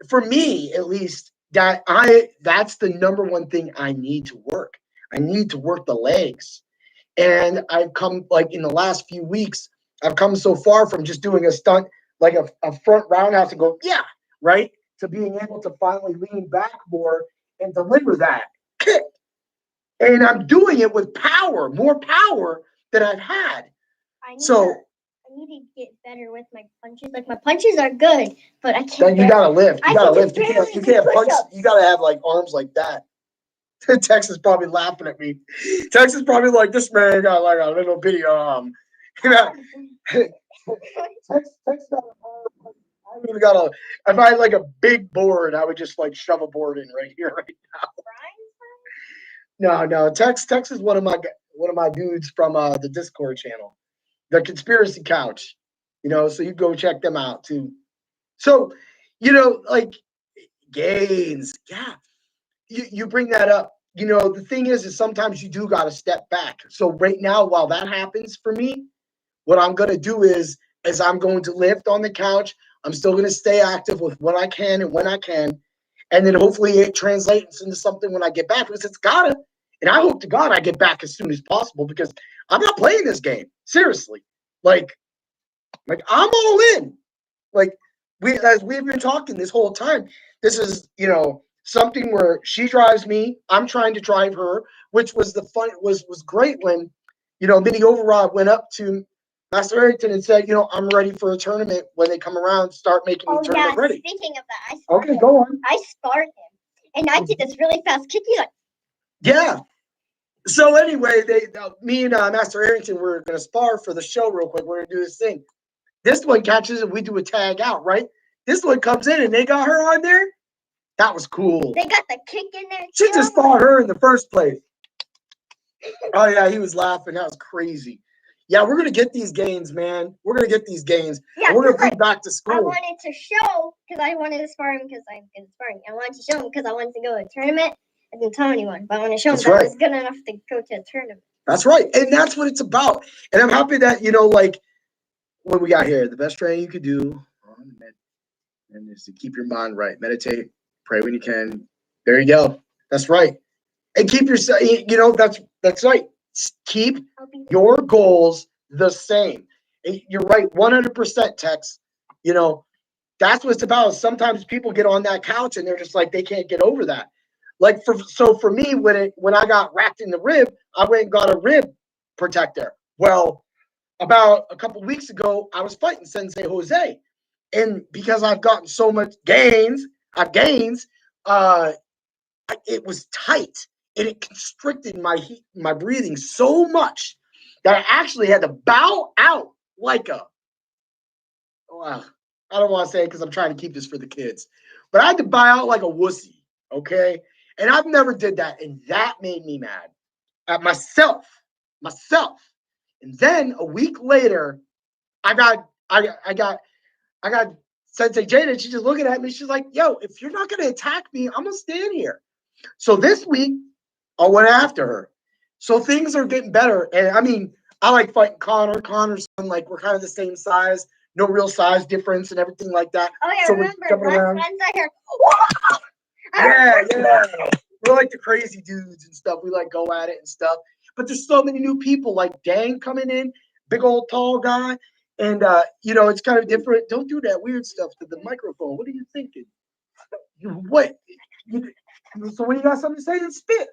for me at least, that's the number one thing I need to work. I need to work the legs. And I've come, like, in the last few weeks, I've come so far from just doing a stunt, like a front roundhouse and go, yeah, right, to being able to finally lean back more and deliver that kick. And I'm doing it with power, more power than I've had. I need to get better with my punches. Like, my punches are good, but I can't. Then you gotta lift. You gotta lift. You can't punch. Push-ups. You gotta have like arms like that. Texas probably laughing at me. Texas probably like, this man got like a little bitty you know. Texas got a arm. I even got a. If I had like a big board, I would just like shove a board in right here, right now. No. Tex is one of my dudes from the Discord channel, the Conspiracy Couch. So you go check them out too. So, like, gains, yeah. You bring that up. The thing is sometimes you do got to step back. So right now, while that happens for me, what I'm going to do is I'm going to lift on the couch. I'm still going to stay active with what I can and when I can. And then hopefully it translates into something when I get back, because it's gotta. And I hope to God I get back as soon as possible, because I'm not playing this game. Seriously. Like I'm all in. Like, as we've been talking this whole time, this is, something where she drives me, I'm trying to drive her, which was was great when, Mini Overrod went up to Master Harrington and said, I'm ready for a tournament. When they come around, start making the tournament ready. Speaking of that, go on. I sparred him, and I did this really fast kick. He's like, yeah. So anyway, me and Master Harrington were going to spar for the show real quick. We're going to do this thing. This one catches and we do a tag out, right? This one comes in and they got her on there. That was cool. They got the kick in there. She just saw her in the first place. Oh, yeah, he was laughing. That was crazy. Yeah, we're going to get these gains, man. We're going to get these gains. Yeah, we're going to bring back to school. I wanted to show, because I wanted to spar him because I'm good at sparring. I wanted to show him because I wanted to go to a tournament. I didn't tell anyone, but I want to show him that I was good enough to go to a tournament. That's right. And that's what it's about. And I'm happy that, like, what we got here, the best training you could do and is to keep your mind right. Meditate, pray when you can. There you go. That's right. And keep yourself, that's right. Keep your goals the same. And you're right, 100%, Tex. That's what it's about. Sometimes people get on that couch and they're just like, they can't get over that. Like, for me, when I got wrapped in the rib, I went and got a rib protector. Well, about a couple weeks ago, I was fighting Sensei Jose. And because I've gotten so much gains, it was tight. And it constricted my breathing so much that I actually had to bow out like a, well, I don't want to say it because I'm trying to keep this for the kids, but I had to bow out like a wussy, okay? And I've never did that, and that made me mad at myself. And then a week later, I got Sensei Jada, and she's just looking at me. She's like, yo, if you're not going to attack me, I'm going to stand here. So this week, I went after her. So things are getting better. And I mean, I like fighting Connor. Connor's like, we're kind of the same size, no real size difference and everything like that. Oh, yeah, so remember, last I heard, yeah. We're like the crazy dudes and stuff. We like go at it and stuff. But there's so many new people, like Dang coming in, big old tall guy. And, it's kind of different. Don't do that weird stuff to the microphone. What are you thinking? What? So when you got something to say, then spit.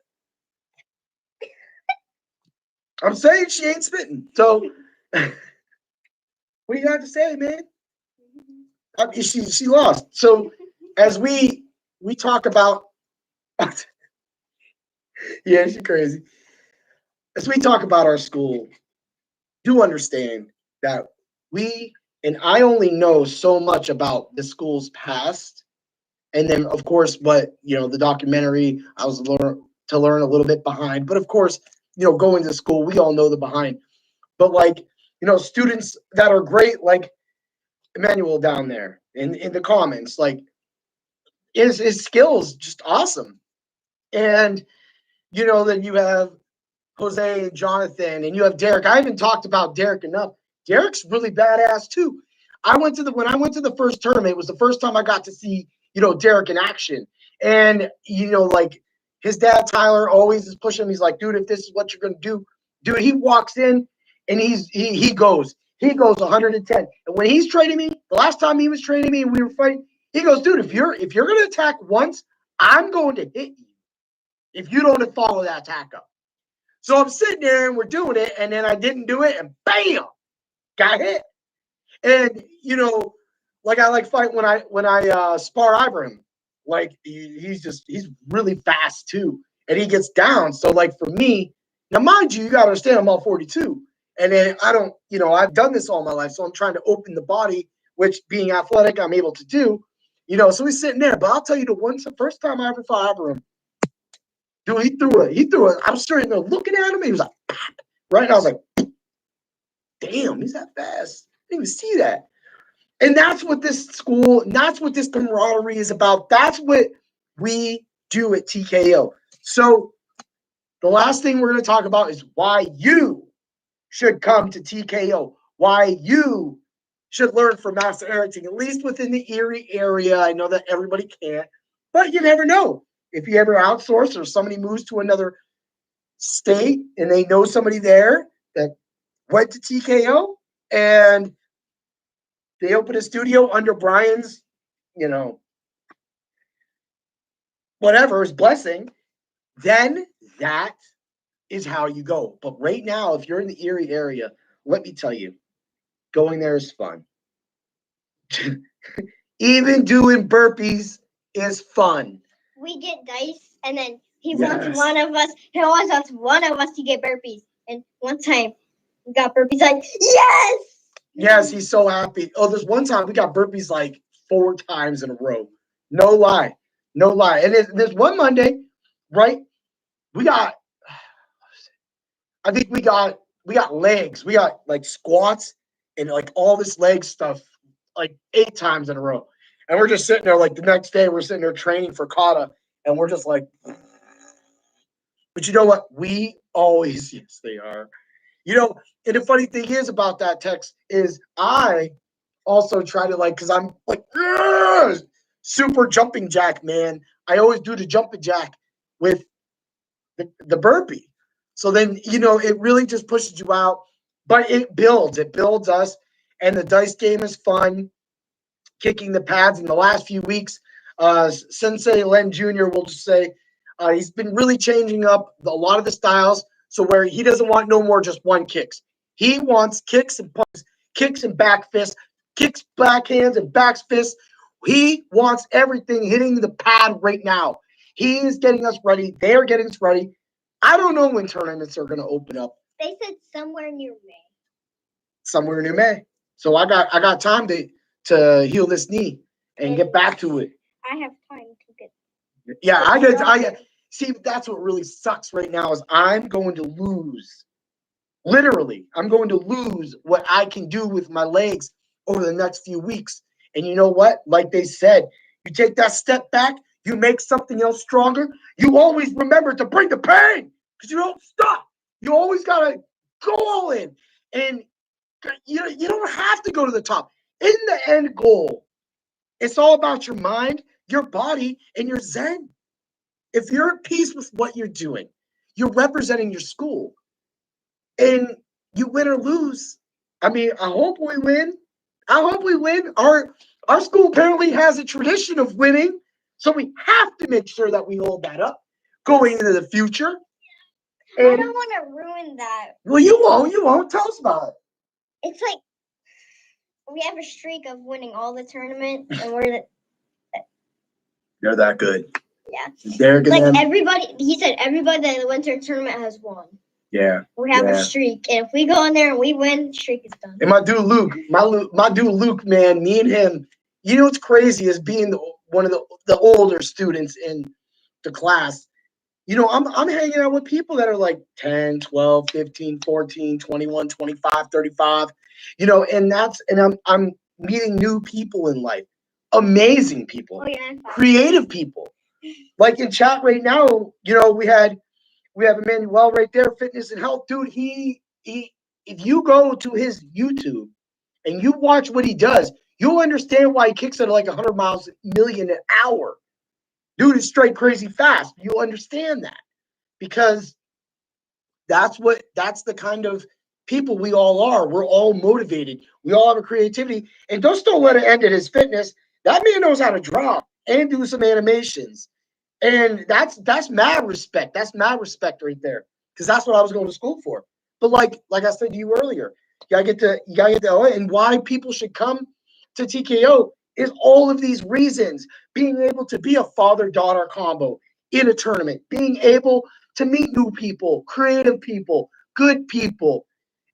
I'm saying she ain't spitting. So what do you got to say, man? She lost. So as we talk about, yeah, she's crazy. As we talk about our school, do understand that and I only know so much about the school's past. And then, of course, the documentary, I was to learn a little bit behind. But, of course, going to school, we all know the behind. But, students that are great, like, Emmanuel down there in the comments. Like his skills just awesome. And then you have Jose and Jonathan, and you have Derek. I haven't talked about Derek enough. Derek's really badass too. When I went to the first tournament, it was the first time I got to see, Derek in action. And, like his dad, Tyler, always is pushing him. He's like, dude, if this is what you're going to do, dude, he walks in and he goes 110. And when he's training me, the last time he was training me and we were fighting, he goes, dude, if you're going to attack once, I'm going to hit you if you don't follow that attack up. So I'm sitting there and we're doing it, and then I didn't do it, and bam, got hit. And like I like fight when I spar Ibrahim, like he's really fast too, and he gets down. So like for me, now mind you, gotta understand I'm all 42, and then I don't, I've done this all my life, so I'm trying to open the body, which being athletic, I'm able to do, So he's sitting there, but I'll tell you the first time I ever fought Ibrahim. Dude, he threw it. I was sitting there looking at him. He was like, right? And I was like, damn, he's that fast. I didn't even see that. And that's what this school, and that's what this camaraderie is about. That's what we do at TKO. So the last thing we're going to talk about is why you should come to TKO, why you should learn from Master Eric, at least within the Erie area. I know that everybody can't, but you never know. If you ever outsource or somebody moves to another state and they know somebody there that went to TKO and they open a studio under Brian's, whatever, his blessing, then that is how you go. But right now, if you're in the Erie area, let me tell you, going there is fun. Even doing burpees is fun. We get dice, and then he wants one of us. He always wants one of us to get burpees. And one time, we got burpees. Like, yes! Yes, he's so happy. Oh, there's one time we got burpees like 4 times in a row. No lie. And there's one Monday, right? I think we got legs. We got like squats and like all this leg stuff like 8 times in a row. And we're just sitting there like the next day we're sitting there training for kata, and we're just like, but you know what? We always, yes, they are. And the funny thing is about that, Tex, is I also try to because I'm like super jumping jack, man. I always do the jumping jack with the burpee. So then, it really just pushes you out, but it builds us, and the dice game is fun. Kicking the pads in the last few weeks, Sensei Len Jr. will just say he's been really changing up a lot of the styles. So where he doesn't want no more just one kicks. He wants kicks and punches, kicks and back fists, kicks, backhands, and back fists. He wants everything hitting the pad right now. He is getting us ready. They are getting us ready. I don't know when tournaments are going to open up. They said somewhere near May. Somewhere near May. So I got time to heal this knee and get back to it. I have time to get. Yeah, I see. That's what really sucks right now is I'm going to lose. Literally, I'm going to lose what I can do with my legs over the next few weeks. And you know what? Like they said, you take that step back, you make something else stronger. You always remember to bring the pain because you don't stop. You always gotta go all in, and you don't have to go to the top. In the end goal, it's all about your mind, your body, and your zen. If you're at peace with what you're doing, you're representing your school, and you win or lose. I mean, I hope we win. Our school apparently has a tradition of winning, so we have to make sure that we hold that up going into the future. And I don't want to ruin that. Well, you won't. Tell us about it. It's like we have a streak of winning all the tournaments, and we're They're that good. Yeah. They're like everybody. He said everybody that went to a tournament has won. Yeah. We have a streak, and if we go in there and we win, the streak is done. And my dude Luke, man, me and him. You know what's crazy is being one of the older students in the class. I'm hanging out with people that are like 10, 12, 15, 14, 21, 25, 35. And I'm meeting new people in life, amazing people, Oh yeah. creative people. Like in chat right now, we have Emmanuel right there, fitness and health, dude. He if you go to his YouTube and you watch what he does, you'll understand why he kicks at like 100 miles million an hour. Dude is straight crazy fast. You'll understand that because that's the kind of people we all are. We're all motivated. We all have a creativity. And don't let it end at his fitness. That man knows how to draw and do some animations. And that's mad respect. That's mad respect right there. Because that's what I was going to school for. But like I said to you earlier, you gotta get to and why people should come to TKO is all of these reasons. Being able to be a father-daughter combo in a tournament, being able to meet new people, creative people, good people,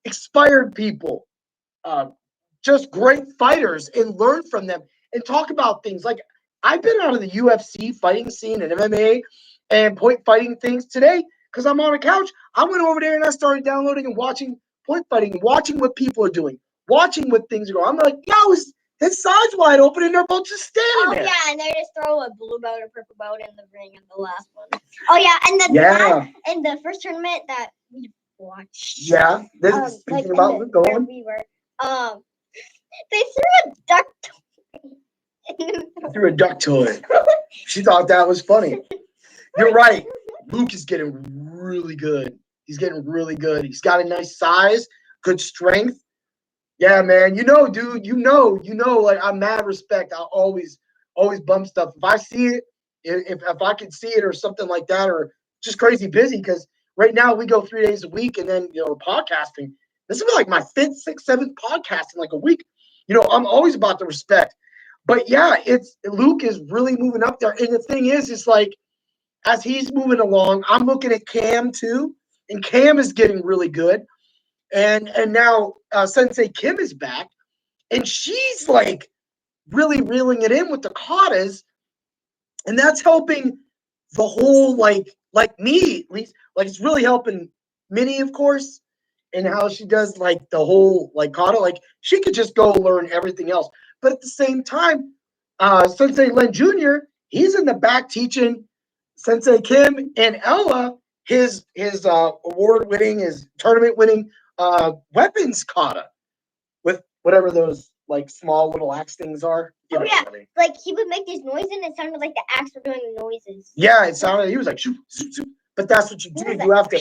expired people, just great fighters, and learn from them and talk about things. Like I've been out of the UFC fighting scene and MMA and point fighting things today because I'm on a couch. I went over there and I started downloading and watching point fighting, watching what people are doing, watching what things are going. I'm like, yo, his side's wide open and they're both just standing there. Oh yeah, and they just throw a blue belt or purple belt in the ring in the last one. Oh yeah, and in the first tournament that we watched. Yeah, this is speaking about going. We were they threw a duck threw a duck toy. She thought that was funny. You're right. Luke is getting really good. He's getting really good. He's got a nice size, good strength. Yeah, man. Dude, like I'm mad respect. I'll always bump stuff. If I see it, if I can see it or something like that, or just crazy busy, because right now we go 3 days a week and then podcasting. This is like my 5th, 6th, 7th podcast in like a week. I'm always about the respect. But yeah, Luke is really moving up there. And the thing is, it's like as he's moving along, I'm looking at Cam too, and Cam is getting really good. And now Sensei Kim is back, and she's like really reeling it in with the katas, and that's helping the whole like me at least. Like it's really helping Minnie, of course, and how she does like the whole like kata. Like she could just go learn everything else, but at the same time, Sensei Len Jr. he's in the back teaching Sensei Kim and Ella his award-winning, his tournament-winning weapons kata with whatever those like small little axe things are. Oh yeah, like he would make these noises and it sounded like the axe were doing the noises. Yeah, it sounded. He was like shoot, shoot, shoot. But that's what you do. You have to,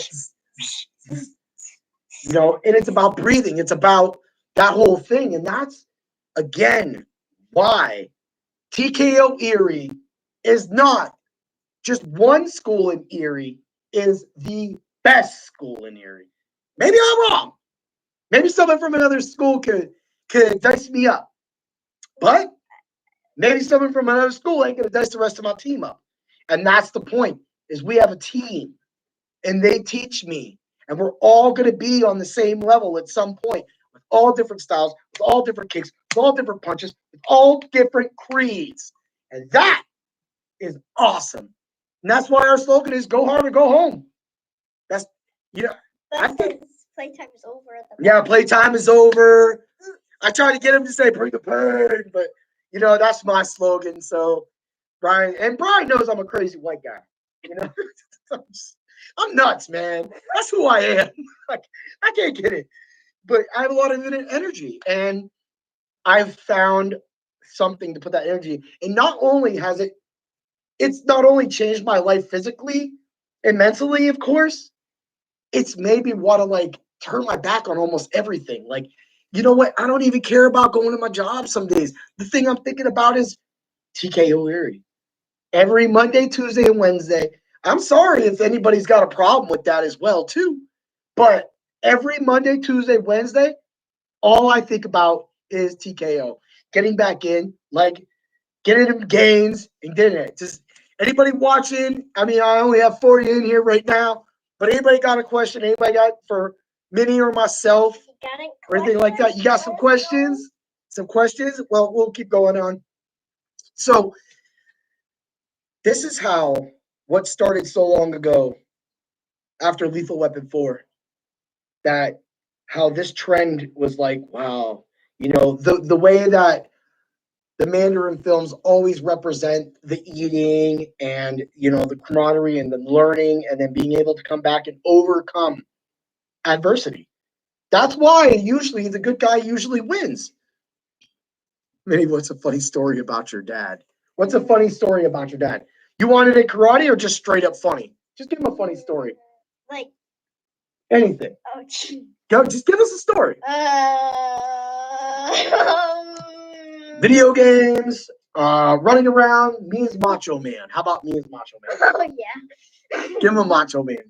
and it's about breathing. It's about that whole thing, and that's again why TKO Erie is not just one school in Erie, is the best school in Erie. Maybe I'm wrong. Maybe someone from another school could dice me up. But maybe someone from another school ain't going to dice the rest of my team up. And that's the point, is we have a team, and they teach me. And we're all going to be on the same level at some point, with all different styles, with all different kicks, with all different punches, with all different creeds. And that is awesome. And that's why our slogan is go hard or go home. That's, I think playtime is over. Playtime is over. I try to get him to say bring the pain, but that's my slogan. So Brian knows I'm a crazy white guy. I'm nuts, man. That's who I am. Like I can't get it. But I have a lot of energy, and I've found something to put that energy in. And not only has it's not only changed my life physically and mentally, of course, it's made me want to like turn my back on almost everything. Like, you know what? I don't even care about going to my job some days. The thing I'm thinking about is TKO Erie. Every Monday, Tuesday, and Wednesday. I'm sorry if anybody's got a problem with that as well, too. But every Monday, Tuesday, Wednesday, all I think about is TKO. Getting back in, like getting them gains and getting it. Just anybody watching, I mean, I only have 40 in here right now, but anybody got a question? Anybody got for Minnie or myself or anything like that? You got some questions? Some questions? Well, we'll keep going on. So this is what started so long ago after Lethal Weapon 4, that how this trend was like, wow, You know, the way that the Mandarin Films always represent the eating and, you know, the camaraderie and the learning and then being able to come back and overcome adversity. That's why usually the good guy usually wins. Maybe what's a funny story about your dad? What's a funny story about your dad? You wanted it karate or just straight up funny? Just give him a funny story. Like anything. Oh, gee. Go, just give us a story. Video games, running around. Me as Macho Man. How about me as Macho Man? Oh yeah. Give him a Macho Man.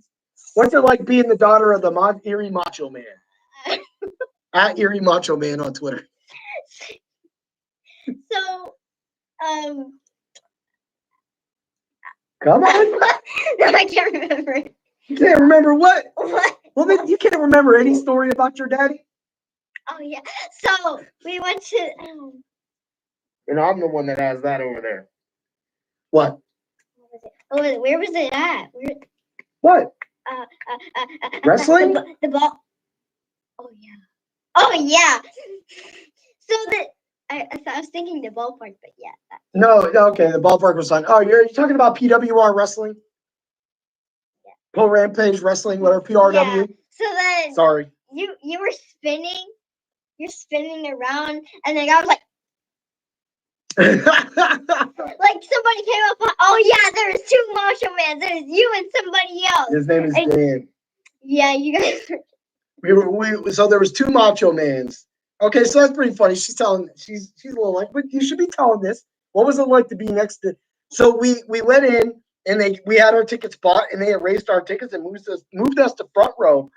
What's it like being the daughter of the Erie Macho Man? At Erie Macho Man on Twitter. So, come on. No, I can't remember. You can't remember what? What? Well, then you can't remember any story about your daddy? Oh yeah. So we went to. And I'm the one that has that over there. What? Where was it at? What? Wrestling? The ball. Oh yeah. Oh yeah. So I was thinking the ballpark, but yeah. No, okay, the ballpark was fun. Oh, you're talking about PWR wrestling? Yeah. Pro Rampage Wrestling, whatever, PRW? Yeah. So then sorry. You were spinning. You're spinning around, and then I was like somebody came up. Oh yeah, there's two Macho Mans. There's you and somebody else. His name is Dan. Yeah, you guys. So there was two Macho Mans. Okay, so that's pretty funny. She's a little like, but you should be telling this. What was it like to be next to? So we went in and we had our tickets bought and they erased our tickets and moved us to front row,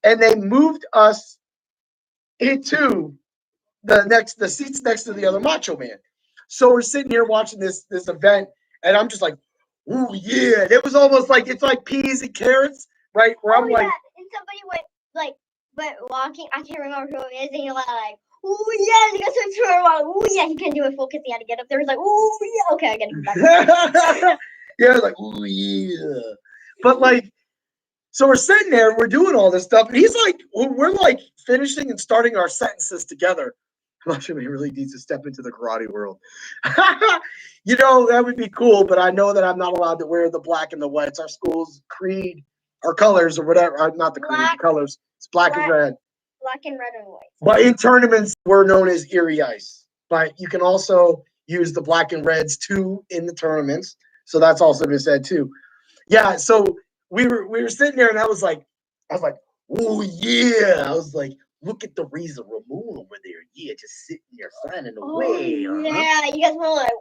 and they moved us into the seats next to the other Macho Man. So we're sitting here watching this event, and I'm just like, ooh yeah! It was almost like it's like peas and carrots, right? Where I'm like, and somebody went walking. I can't remember who it is, and you're like, ooh yeah, you got some turn. Ooh yeah, he couldn't do it full because he had to get up there. He's like, ooh yeah, okay, I gotta get back. yeah, I was like, ooh yeah, but like. So we're sitting there, we're doing all this stuff, and he's like, we're like finishing and starting our sentences together. I'm not sure he really needs to step into the karate world. You know, that would be cool, but I know that I'm not allowed to wear the black and the white. It's our school's creed, or colors, or whatever. Not the creed, the colors. It's black and red. Black and red and white. But in tournaments, we're known as Erie Ice. But you can also use the black and reds too in the tournaments. So that's also been said too. Yeah, so we were sitting there, and I was like, oh yeah. I was like, look at the Razor Ramon over there. Yeah, just sitting there finding a way. Yeah, you guys were like.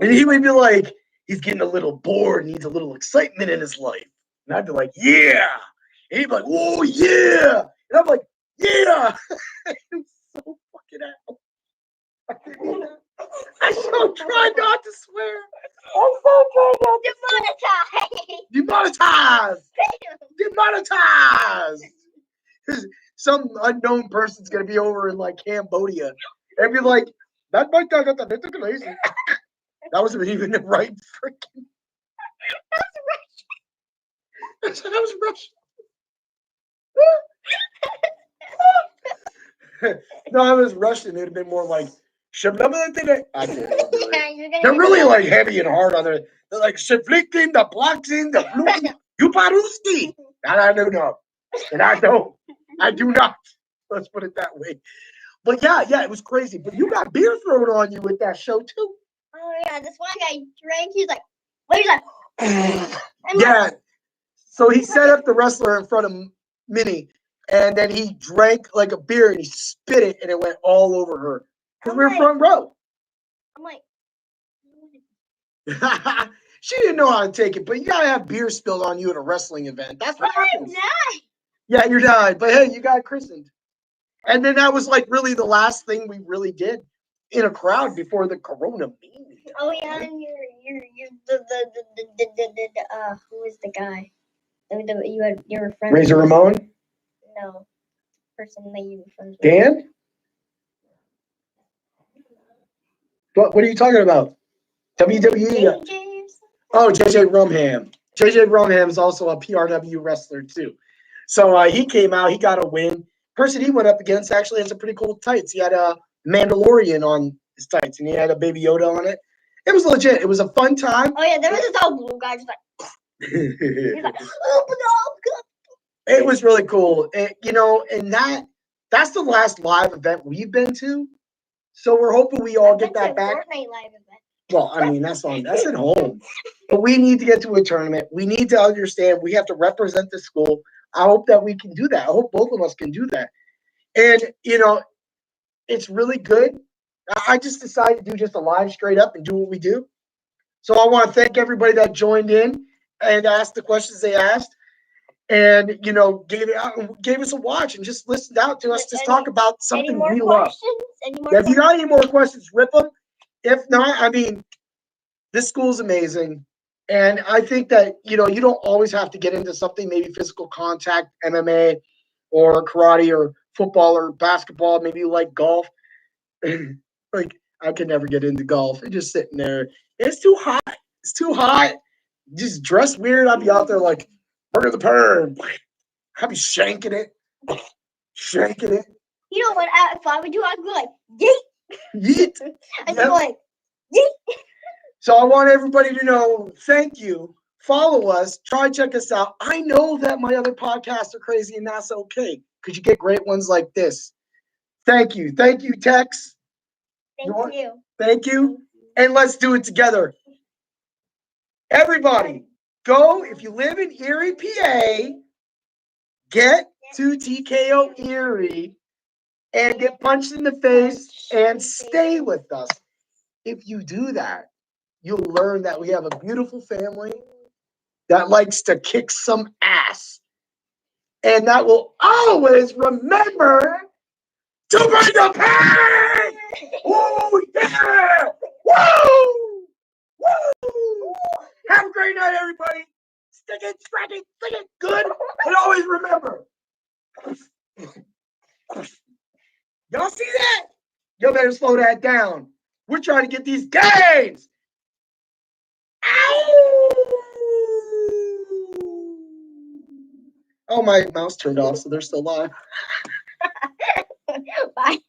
And he would be like, he's getting a little bored, needs a little excitement in his life. And I'd be like, yeah. And he'd be like, oh yeah. And I'm like, yeah. I'm so fucking out. I so try not to swear. I'm so trying not to Demonetized. Some unknown person's gonna be over in like Cambodia and be like, that might got the lazy. That wasn't even the right freaking. That was Russian. No, I was Russian. It'd have been more like. I They're really like heavy and hard on there. They're like Shevlikin, the Bloxin, the Flukin, Yuparuski. That I do not. And I don't. I do not. Let's put it that way. But yeah, it was crazy. But you got beer thrown on you with that show too. Oh yeah, this one guy drank. He's like, what? He's like, yeah. So he set up the wrestler in front of Minnie, and then he drank like a beer and he spit it, and it went all over her. Because we're front row. I'm like, she didn't know how to take it, but you gotta have beer spilled on you at a wrestling event. That's what happens. Yeah, you died, but hey, you got christened. And then that was like really the last thing we really did in a crowd before the corona bean. Oh yeah, and you're who is the guy? You were friends. Razor Ramon? No, person that you were friends with. Dan? What are you talking about? WWE. Oh, JJ Rumham. JJ Rumham is also a PRW wrestler too. So he came out. He got a win. Person he went up against actually has some pretty cool tights. He had Mandalorian on his tights, and he had a Baby Yoda on it. It was legit. It was a fun time. Oh yeah, there was this old blue guy just like. He's like, oh no. It was really cool. And that's the last live event we've been to. So we're hoping we all get that back. Fortnite live event. Well, I mean, that's at home. But we need to get to a tournament. We need to understand we have to represent the school. I hope that we can do that. I hope both of us can do that. And, it's really good. I just decided to do just a live straight up and do what we do. So I want to thank everybody that joined in and asked the questions they asked. And gave us a watch and just listened out to us just talk about something we love. If you got any more questions, rip them. If not, I mean, this school's amazing. And I think that, you don't always have to get into something, maybe physical contact, MMA or karate or football or basketball. Maybe you like golf. Like, I could never get into golf. It's just sitting there. It's too hot. It's too hot. Just dress weird. I'd be out there like, burger the perm. I'd be shanking it. Shanking it. You know what? If I would do, I'd be like, yeet. Yeet. I'd be like, yeet. So I want everybody to know, thank you. Follow us. Try check us out. I know that my other podcasts are crazy, and that's okay, because you get great ones like this. Thank you. Thank you, Tex. Thank you. Thank you. And let's do it together. Everybody, go, if you live in Erie, PA, get to TKO Erie and get punched in the face and stay with us. If you do that, you'll learn that we have a beautiful family that likes to kick some ass. And that will always remember to bring the pain! Oh, yeah! Woo! Woo! Have a great night, everybody. Stick it, strike it, stick it good. And always remember. Y'all see that? Y'all better slow that down. We're trying to get these games. Ow! Oh, my mouse turned off, so they're still live. Bye.